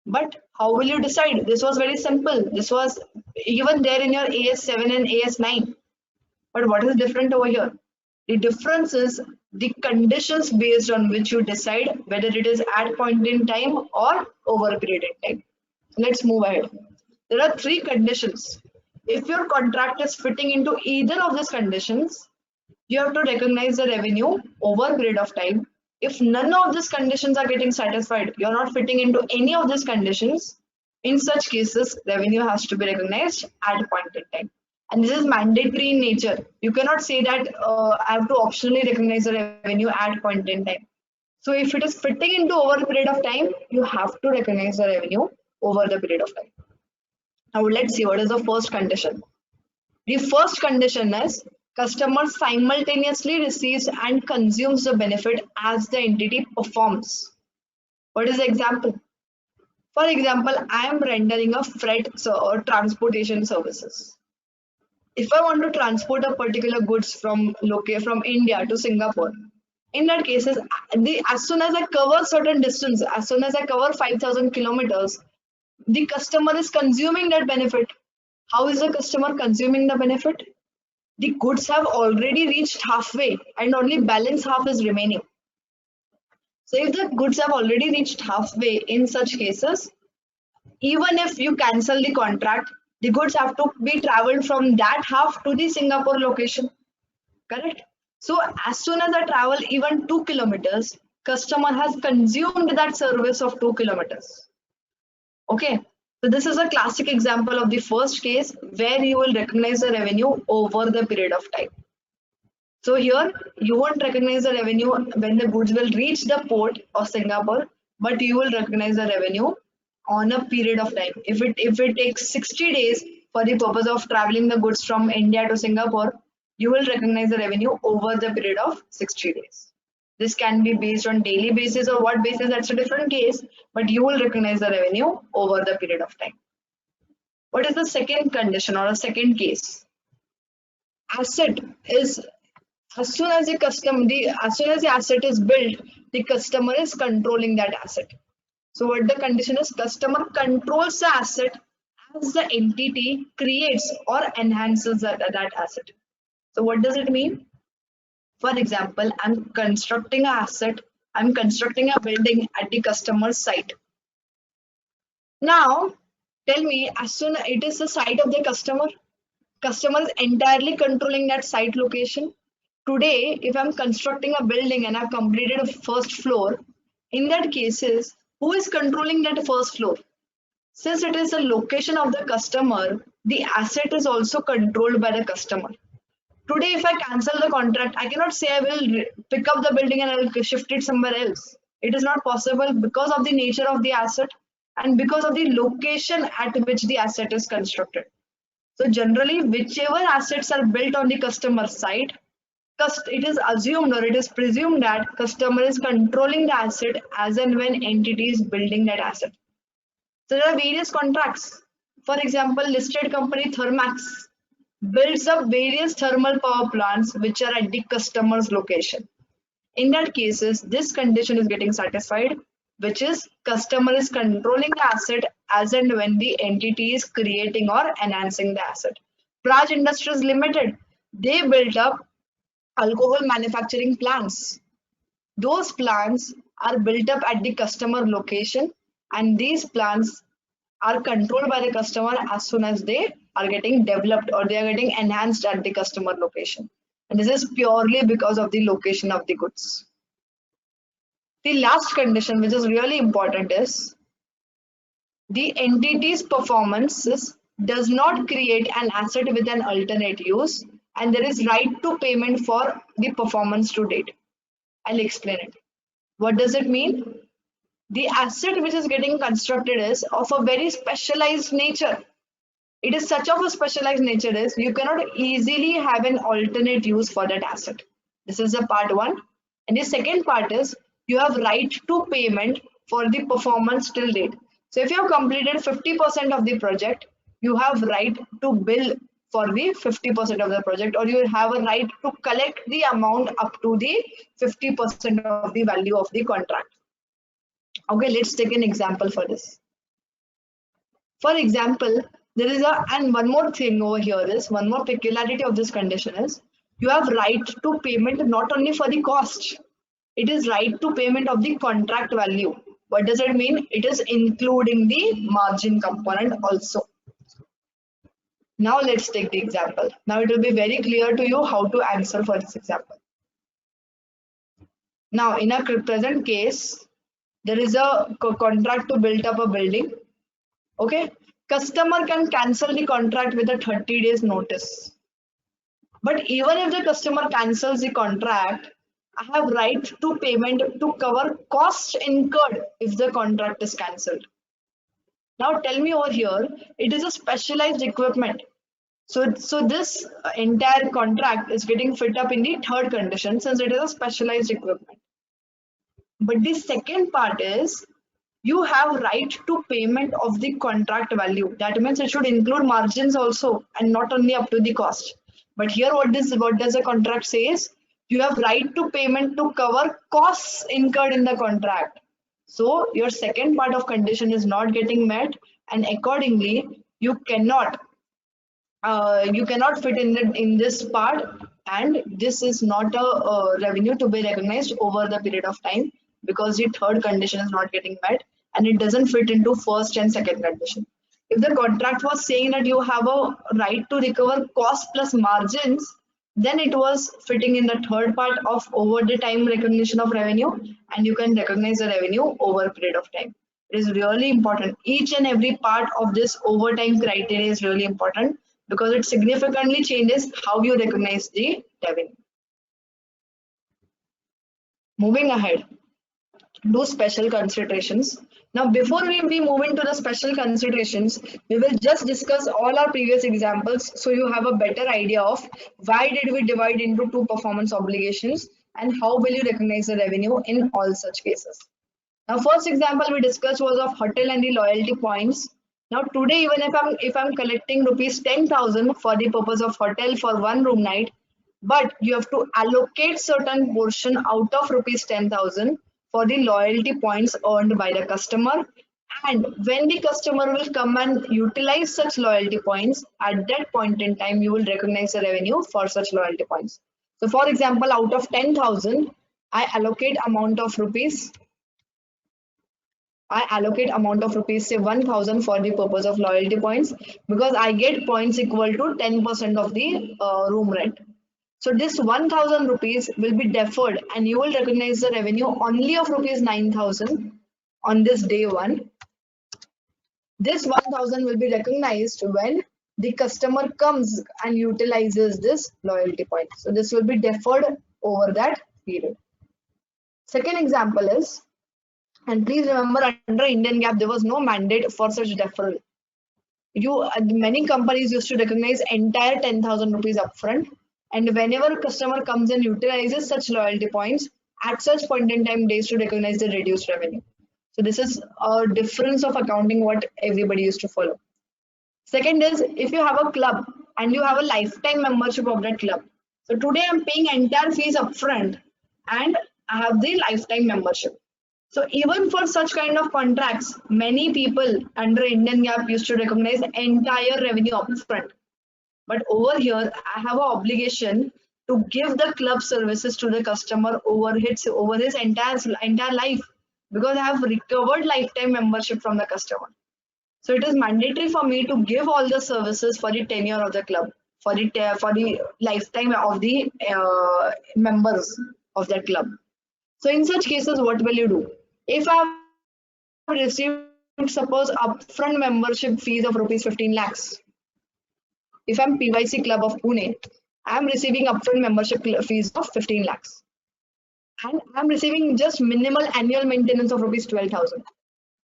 But how will you decide? This was very simple. This was even there in your AS7 and AS9. But what is different over here? The difference is the conditions based on which you decide whether it is at point in time or over a period in time. Let's move ahead. There are three conditions. If your contract is fitting into either of these conditions, you have to recognize the revenue over a period of time. If none of these conditions are getting satisfied, you're not fitting into any of these conditions, in such cases, revenue has to be recognized at a point in time. And this is mandatory in nature. You cannot say that I have to optionally recognize the revenue at point in time. So if it is fitting into over a period of time, you have to recognize the revenue over the period of time. Now let's see what is the first condition. The first condition is customer simultaneously receives and consumes the benefit as the entity performs. What is the example? For example, I am rendering a freight or transportation services. If I want to transport a particular goods from India to Singapore, in that case, as soon as I cover certain distance, as soon as I cover 5,000 kilometers, the customer is consuming that benefit. How is the customer consuming the benefit? The goods have already reached halfway and only balance half is remaining. So if the goods have already reached halfway, in such cases, even if you cancel the contract, the goods have to be traveled from that half to the Singapore location. Correct? So as soon as I travel even 2 kilometers, customer has consumed that service of 2 kilometers. Okay. So this is a classic example of the first case where you will recognize the revenue over the period of time. So here you won't recognize the revenue when the goods will reach the port of Singapore, but you will recognize the revenue on a period of time. If it takes 60 days for the purpose of traveling the goods from India to Singapore, you will recognize the revenue over the period of 60 days. This can be based on daily basis or what basis, that's a different case, but you will recognize the revenue over the period of time. What is the second condition or a second case? Asset is, as soon as the asset is built, the customer is controlling that asset. So what the condition is, customer controls the asset as the entity creates or enhances that asset. So what does it mean? For example, I'm constructing an asset, I'm constructing a building at the customer's site. Now, tell me, as soon as it is the site of the customer is entirely controlling that site location. Today, if I'm constructing a building and I've completed a first floor, in that cases, who is controlling that first floor? Since it is the location of the customer, the asset is also controlled by the customer. Today, if I cancel the contract, I cannot say I will pick up the building and I will shift it somewhere else. It is not possible because of the nature of the asset and because of the location at which the asset is constructed. So generally, whichever assets are built on the customer site, it is assumed or it is presumed that customer is controlling the asset as and when entity is building that asset. So there are various contracts. For example, listed company Thermax builds up various thermal power plants which are at the customer's location. In that cases, this condition is getting satisfied, which is customer is controlling the asset as and when the entity is creating or enhancing the asset. Praj Industries Limited, they built up alcohol manufacturing plants. Those plants are built up at the customer location and these plants are controlled by the customer as soon as they are getting developed or they are getting enhanced at the customer location. And this is purely because of the location of the goods. The last condition, which is really important, is the entity's performances does not create an asset with an alternate use, and there is right to payment for the performance to date. I'll explain it. What does it mean? The asset which is getting constructed is of a very specialized nature. It is such of a specialized nature is you cannot easily have an alternate use for that asset. This is the part one. And the second part is you have right to payment for the performance till date. So if you have completed 50% of the project, you have right to bill for the 50% of the project, or you have a right to collect the amount up to the 50% of the value of the contract. Okay, let's take an example for this. For example, there is and one more thing over here is, one more peculiarity of this condition is, you have right to payment not only for the cost, it is right to payment of the contract value. What does it mean? It is including the margin component also. Now let's take the example. Now it will be very clear to you how to answer for this example. Now in a present case, there is a contract to build up a building. Okay, customer can cancel the contract with a 30 days notice. But even if the customer cancels the contract, I have right to payment to cover costs incurred if the contract is cancelled. Now tell me over here, it is a specialized equipment. So this entire contract is getting fit up in the third condition since it is a specialized equipment. But the second part is you have right to payment of the contract value. That means it should include margins also and not only up to the cost. But here what does the contract says? You have right to payment to cover costs incurred in the contract. So your second part of condition is not getting met, and accordingly you cannot fit in this part, and this is not a revenue to be recognized over the period of time because the third condition is not getting met and it doesn't fit into first and second condition. If the contract was saying that you have a right to recover cost plus margins, then it was fitting in the third part of over the time recognition of revenue, and you can recognize the revenue over a period of time. It is really important. Each and every part of this overtime criteria is really important because it significantly changes how you recognize the revenue. Moving ahead, do special considerations. Now, before we move into the special considerations, we will just discuss all our previous examples so you have a better idea of why did we divide into two performance obligations and how will you recognize the revenue in all such cases. Now, first example we discussed was of hotel and the loyalty points. Now, today, even if I'm collecting rupees 10,000 for the purpose of hotel for one room night, but you have to allocate certain portion out of rupees 10,000 for the loyalty points earned by the customer, and when the customer will come and utilize such loyalty points, at that point in time you will recognize the revenue for such loyalty points. So for example, out of 10,000 I allocate amount of rupees say 1,000 for the purpose of loyalty points, because I get points equal to 10% of the room rent. So this 1,000 rupees will be deferred and you will recognize the revenue only of rupees 9,000 on this day one. This 1,000 will be recognized when the customer comes and utilizes this loyalty point. So this will be deferred over that period. Second example is, and please remember, under Indian GAAP there was no mandate for such deferral. Many companies used to recognize entire 10,000 rupees upfront. And whenever a customer comes and utilizes such loyalty points, at such point in time, they used to recognize the reduced revenue. So this is a difference of accounting what everybody used to follow. Second is, if you have a club and you have a lifetime membership of that club. So today I'm paying entire fees upfront and I have the lifetime membership. So even for such kind of contracts, many people under Indian GAAP used to recognize entire revenue upfront. But over here, I have an obligation to give the club services to the customer over his entire life, because I have recovered lifetime membership from the customer. So it is mandatory for me to give all the services for the tenure of the club, for the lifetime of the members of that club. So in such cases, what will you do? If I have received, suppose, upfront membership fees of rupees 15 lakhs, if I'm PYC Club of Pune, I am receiving upfront membership fees of 15 lakhs. And I'm receiving just minimal annual maintenance of rupees 12,000.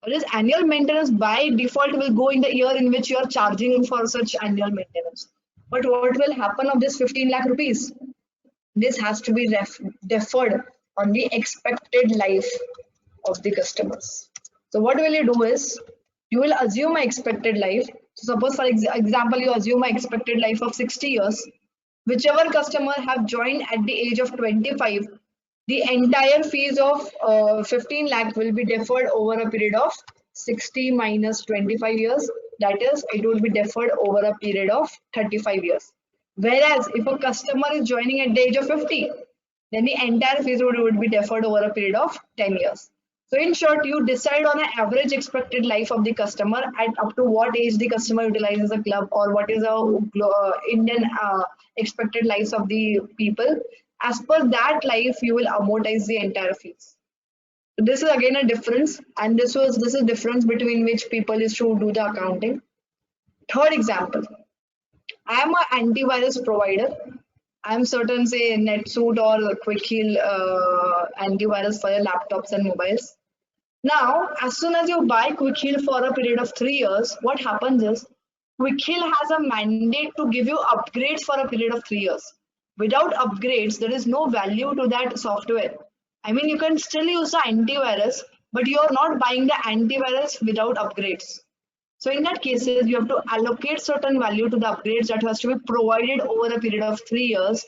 Whereas annual maintenance by default will go in the year in which you are charging for such annual maintenance. But what will happen of this 15 lakh rupees? This has to be deferred on the expected life of the customers. So what will you do is, you will assume my expected life. So suppose for example, you assume my expected life of 60 years. Whichever customer have joined at the age of 25, the entire fees of 15 lakh will be deferred over a period of 60 minus 25 years. That is, it will be deferred over a period of 35 years. Whereas if a customer is joining at the age of 50, then the entire fees would be deferred over a period of 10 years. So in short, you decide on an average expected life of the customer at up to what age the customer utilizes the club, or what is the Indian expected lives of the people. As per that life, you will amortize the entire fees. So this is again a difference, and this is difference between which people is to do the accounting. Third example, I am an antivirus provider. I am certain, say, NetSuite or QuickHeal antivirus for your laptops and mobiles. Now, as soon as you buy QuickHeal for a period of 3 years, what happens is QuickHeal has a mandate to give you upgrades for a period of 3 years. Without upgrades, there is no value to that software. I mean, you can still use the antivirus, but you are not buying the antivirus without upgrades. So in that cases, you have to allocate certain value to the upgrades that has to be provided over a period of 3 years.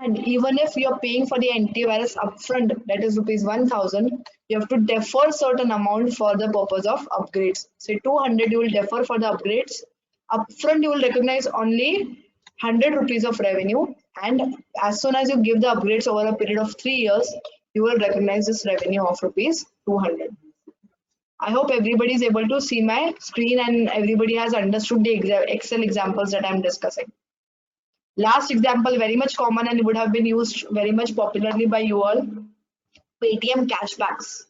And even if you're paying for the antivirus upfront, that is rupees 1,000, you have to defer certain amount for the purpose of upgrades. Say 200 you will defer for the upgrades. Upfront you will recognize only 100 rupees of revenue, and as soon as you give the upgrades over a period of 3 years, you will recognize this revenue of rupees 200. I hope everybody is able to see my screen and everybody has understood the Excel examples that I'm discussing. Last example, very much common and would have been used very much popularly by you all, Paytm cashbacks.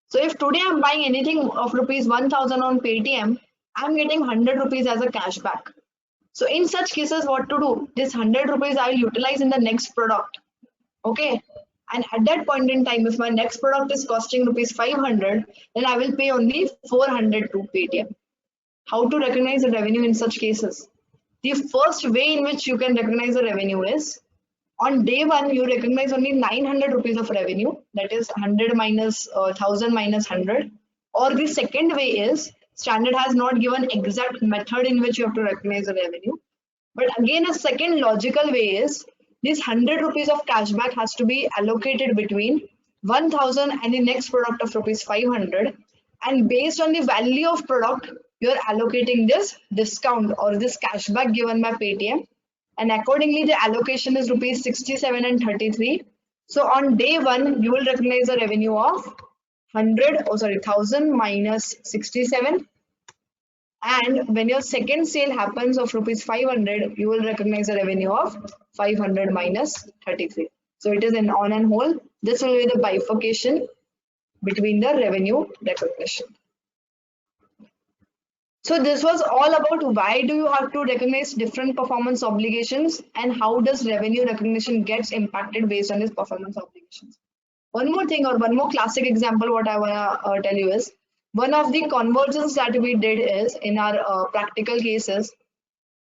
So if today I'm buying anything of rupees 1,000 on Paytm, I'm getting 100 rupees as a cashback. So in such cases, what to do? This 100 rupees I will utilize in the next product. Okay. And at that point in time, if my next product is costing rupees 500, then I will pay only 400 to Paytm. How to recognize the revenue in such cases? The first way in which you can recognize the revenue is, on day one, you recognize only 900 rupees of revenue, that is 100 minus 1000 minus 100. Or the second way is, standard has not given exact method in which you have to recognize the revenue. But again, a second logical way is, this 100 rupees of cashback has to be allocated between 1,000 and the next product of rupees 500. And based on the value of product, you're allocating this discount or this cashback given by Paytm. And accordingly, the allocation is rupees 67 and 33. So on day one, you will recognize the revenue of 1,000 minus 67. And when your second sale happens of rupees 500, you will recognize the revenue of 500 minus 33. So it is an on and whole. This will be the bifurcation between the revenue recognition. So this was all about why do you have to recognize different performance obligations and how does revenue recognition gets impacted based on these performance obligations. One more thing, or one more classic example, what I want to tell you is, one of the conversions that we did is in our practical cases,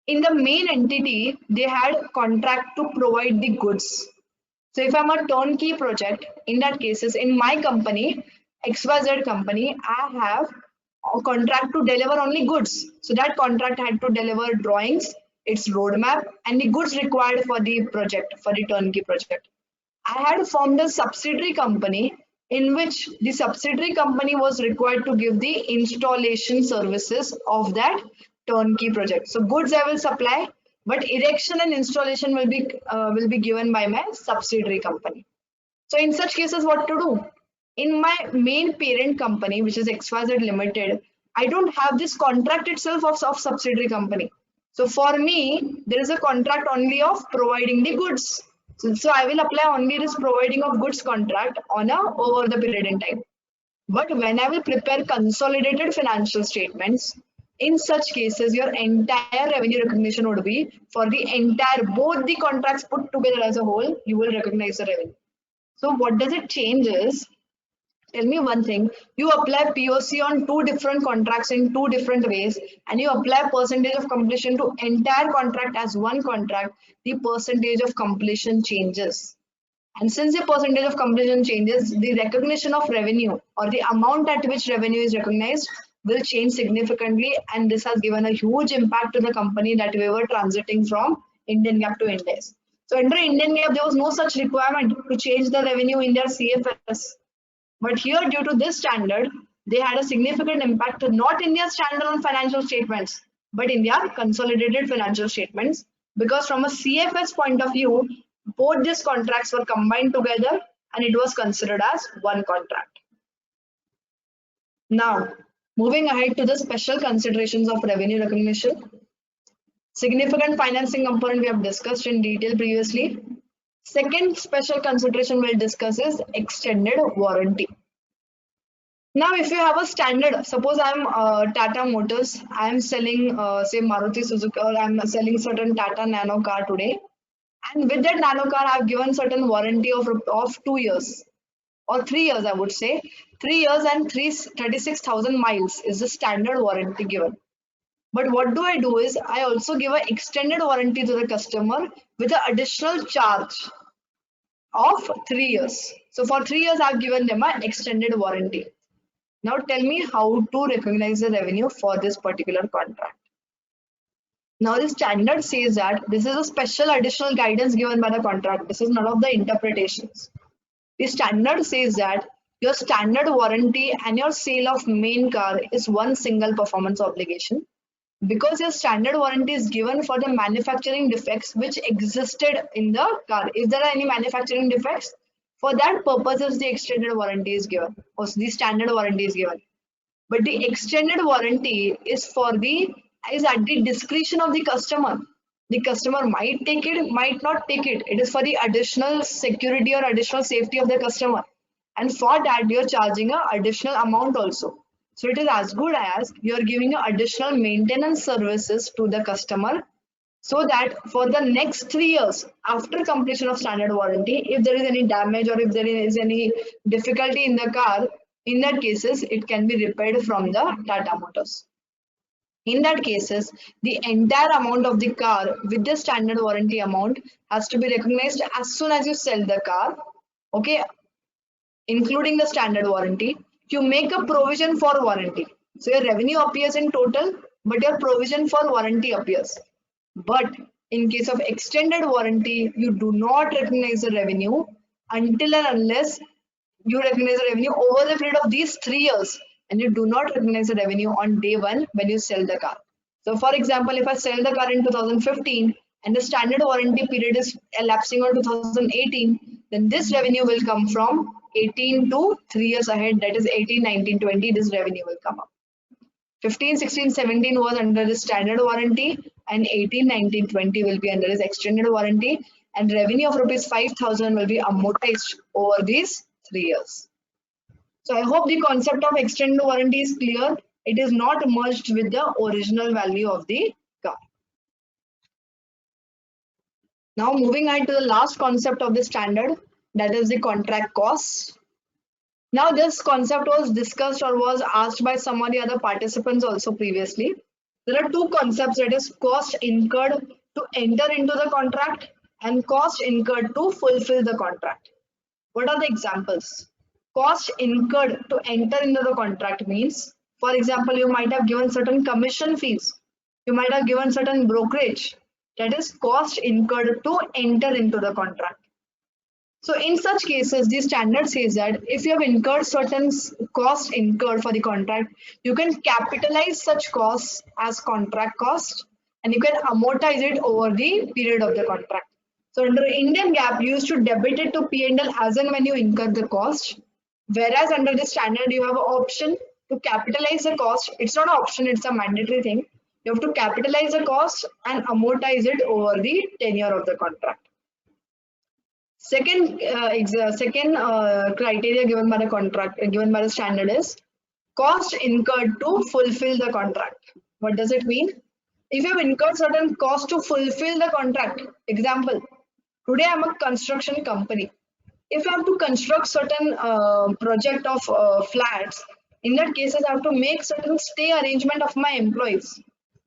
in the main entity, they had contract to provide the goods. So if I'm a turnkey project, in that cases, in my company, XYZ company, I have a contract to deliver only goods. So that contract had to deliver drawings, its roadmap, and the goods required for the project, for the turnkey project. I had formed a subsidiary company in which the subsidiary company was required to give the installation services of that turnkey project. So goods I will supply, but erection and installation will be given by my subsidiary company. So in such cases, what to do? In my main parent company, which is XYZ Limited, I don't have this contract itself of subsidiary company. So for me, there is a contract only of providing the goods. So I will apply only this providing of goods contract on a over the period in time. But when I will prepare consolidated financial statements, in such cases, your entire revenue recognition would be for the entire, both the contracts put together as a whole, you will recognize the revenue. So what does it change is, tell me one thing, you apply POC on two different contracts in two different ways, and you apply percentage of completion to entire contract as one contract, the percentage of completion changes. And since the percentage of completion changes, the recognition of revenue or the amount at which revenue is recognized will change significantly. And this has given a huge impact to the company that we were transiting from Indian GAAP to Ind AS. So under Indian GAAP, there was no such requirement to change the revenue in their CFS. But here, due to this standard, they had a significant impact not in their standalone financial statements, but in their consolidated financial statements. Because from a CFS point of view, both these contracts were combined together and it was considered as one contract. Now, moving ahead to the special considerations of revenue recognition. Significant financing component we have discussed in detail previously. Second special consideration we'll discuss is extended warranty. Now, if you have a standard, suppose I'm Tata Motors, I'm selling say Maruti Suzuki, or I'm selling certain Tata Nano car today. And with that nano car, I've given certain warranty of 2 years or 3 years, I would say. 3 years and 36,000 miles is the standard warranty given. But what do I do is I also give an extended warranty to the customer with an additional charge of 3 years. So for 3 years, I've given them an extended warranty. Now tell me how to recognize the revenue for this particular contract. Now the standard says that this is a special additional guidance given by the contract. This is none of the interpretations. The standard says that your standard warranty and your sale of main car is one single performance obligation, because your standard warranty is given for the manufacturing defects which existed in the car. If there are any manufacturing defects, for that purposes the extended warranty is given, or the standard warranty is given. But the extended warranty is at the discretion of the customer. The customer might take it, might not take it. It is for the additional security or additional safety of the customer. And for that, you're charging an additional amount also. So it is as good as you're giving additional maintenance services to the customer, so that for the next 3 years after completion of standard warranty, if there is any damage or if there is any difficulty in the car, in that cases, it can be repaired from the Tata Motors. In that cases, the entire amount of the car with the standard warranty amount has to be recognized as soon as you sell the car, okay, including the standard warranty. You make a provision for warranty. So your revenue appears in total, but your provision for warranty appears. But in case of extended warranty, you do not recognize the revenue until and unless you recognize the revenue over the period of these 3 years. And you do not recognize the revenue on day one when you sell the car. So for example, if I sell the car in 2015 and the standard warranty period is elapsing on 2018, then this revenue will come from 18 to 3 years ahead, that is 18, 19, 20, this revenue will come up. 15, 16, 17 was under the standard warranty, and 18, 19, 20 will be under this extended warranty, and revenue of rupees 5,000 will be amortized over these 3 years. So I hope the concept of extended warranty is clear. It is not merged with the original value of the car. Now moving on to the last concept of the standard, that is the contract cost. Now this concept was discussed or was asked by some of the other participants also previously. There are two concepts, that is cost incurred to enter into the contract and cost incurred to fulfill the contract. What are the examples? Cost incurred to enter into the contract means, for example, you might have given certain commission fees. You might have given certain brokerage. That is cost incurred to enter into the contract. So in such cases, the standard says that if you have incurred certain costs incurred for the contract, you can capitalize such costs as contract cost and you can amortize it over the period of the contract. So under Indian GAAP, you used to debit it to P&L as and when you incur the cost. Whereas under the standard, you have an option to capitalize the cost. It's not an option, it's a mandatory thing. You have to capitalize the cost and amortize it over the tenure of the contract. Second, criteria given by the contract, given by the standard is cost incurred to fulfill the contract. What does it mean? If you have incurred certain cost to fulfill the contract, example, today I'm a construction company. If I have to construct certain project of flats, in that cases I have to make certain stay arrangement of my employees.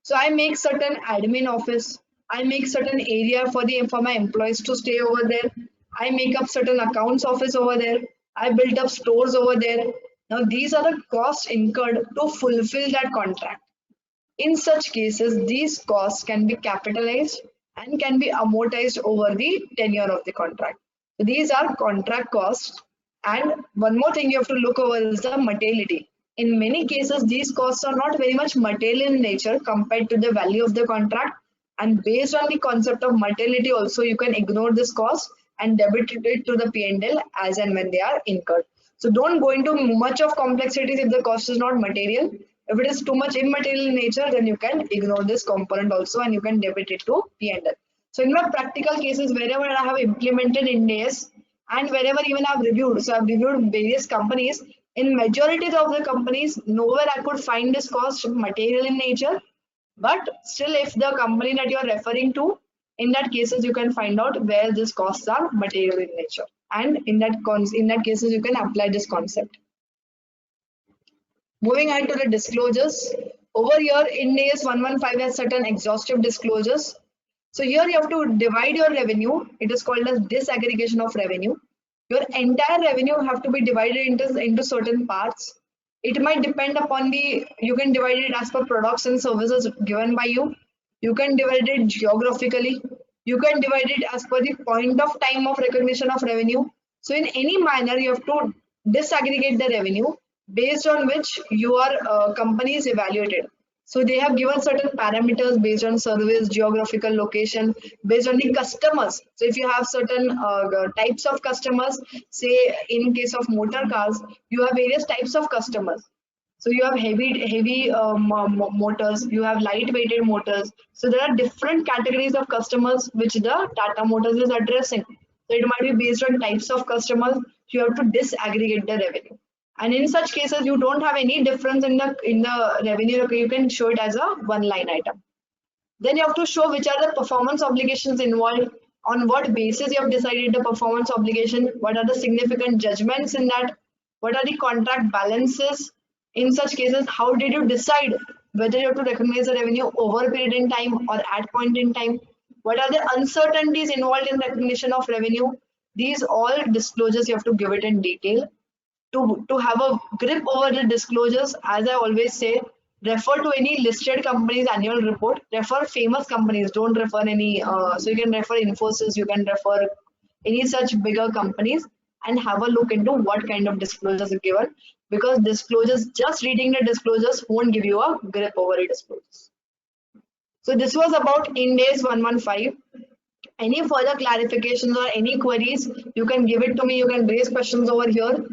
So I make certain admin office, I make certain area for my employees to stay over there. I make up certain accounts office over there. I build up stores over there. Now these are the costs incurred to fulfill that contract. In such cases, these costs can be capitalized and can be amortized over the tenure of the contract. So these are contract costs. And one more thing you have to look over is the materiality. In many cases, these costs are not very much material in nature compared to the value of the contract. And based on the concept of materiality also, you can ignore this cost and debit it to the P&L as and when they are incurred. So don't go into much of complexities if the cost is not material. If it is too much immaterial in nature, then you can ignore this component also and you can debit it to P&L. So in my practical cases, wherever I have implemented Ind AS and wherever even I've reviewed, so I've reviewed various companies, in majority of the companies, nowhere I could find this cost material in nature. But still, if the company that you're referring to, in that cases, you can find out where these costs are material in nature. And in that cases, you can apply this concept. Moving on to the disclosures. Over here, Ind AS 115 has certain exhaustive disclosures. So here you have to divide your revenue. It is called as disaggregation of revenue. Your entire revenue have to be divided into certain parts. It might depend upon you can divide it as per products and services given by you. You can divide it geographically. You can divide it as per the point of time of recognition of revenue. So in any manner, you have to disaggregate the revenue based on which your company is evaluated. So they have given certain parameters based on service, geographical location, based on the customers. So if you have certain types of customers, say in case of motor cars, you have various types of customers. So you have heavy motors, you have light-weighted motors. So there are different categories of customers which the Tata Motors is addressing. So it might be based on types of customers. So you have to disaggregate the revenue. And in such cases, you don't have any difference in the revenue. You can show it as a one line item. Then you have to show which are the performance obligations involved, on what basis you have decided the performance obligation, what are the significant judgments in that, what are the contract balances. In such cases, how did you decide whether you have to recognize the revenue over a period in time or at point in time? What are the uncertainties involved in recognition of revenue? These all disclosures you have to give it in detail. To have a grip over the disclosures, as I always say, refer to any listed company's annual report. Refer famous companies. Don't refer any. So you can refer Infosys. You can refer any such bigger companies and have a look into what kind of disclosures are given. Because disclosures, just reading the disclosures won't give you a grip over the disclosures. So this was about Ind AS 115. Any further clarifications or any queries, you can give it to me. You can raise questions over here.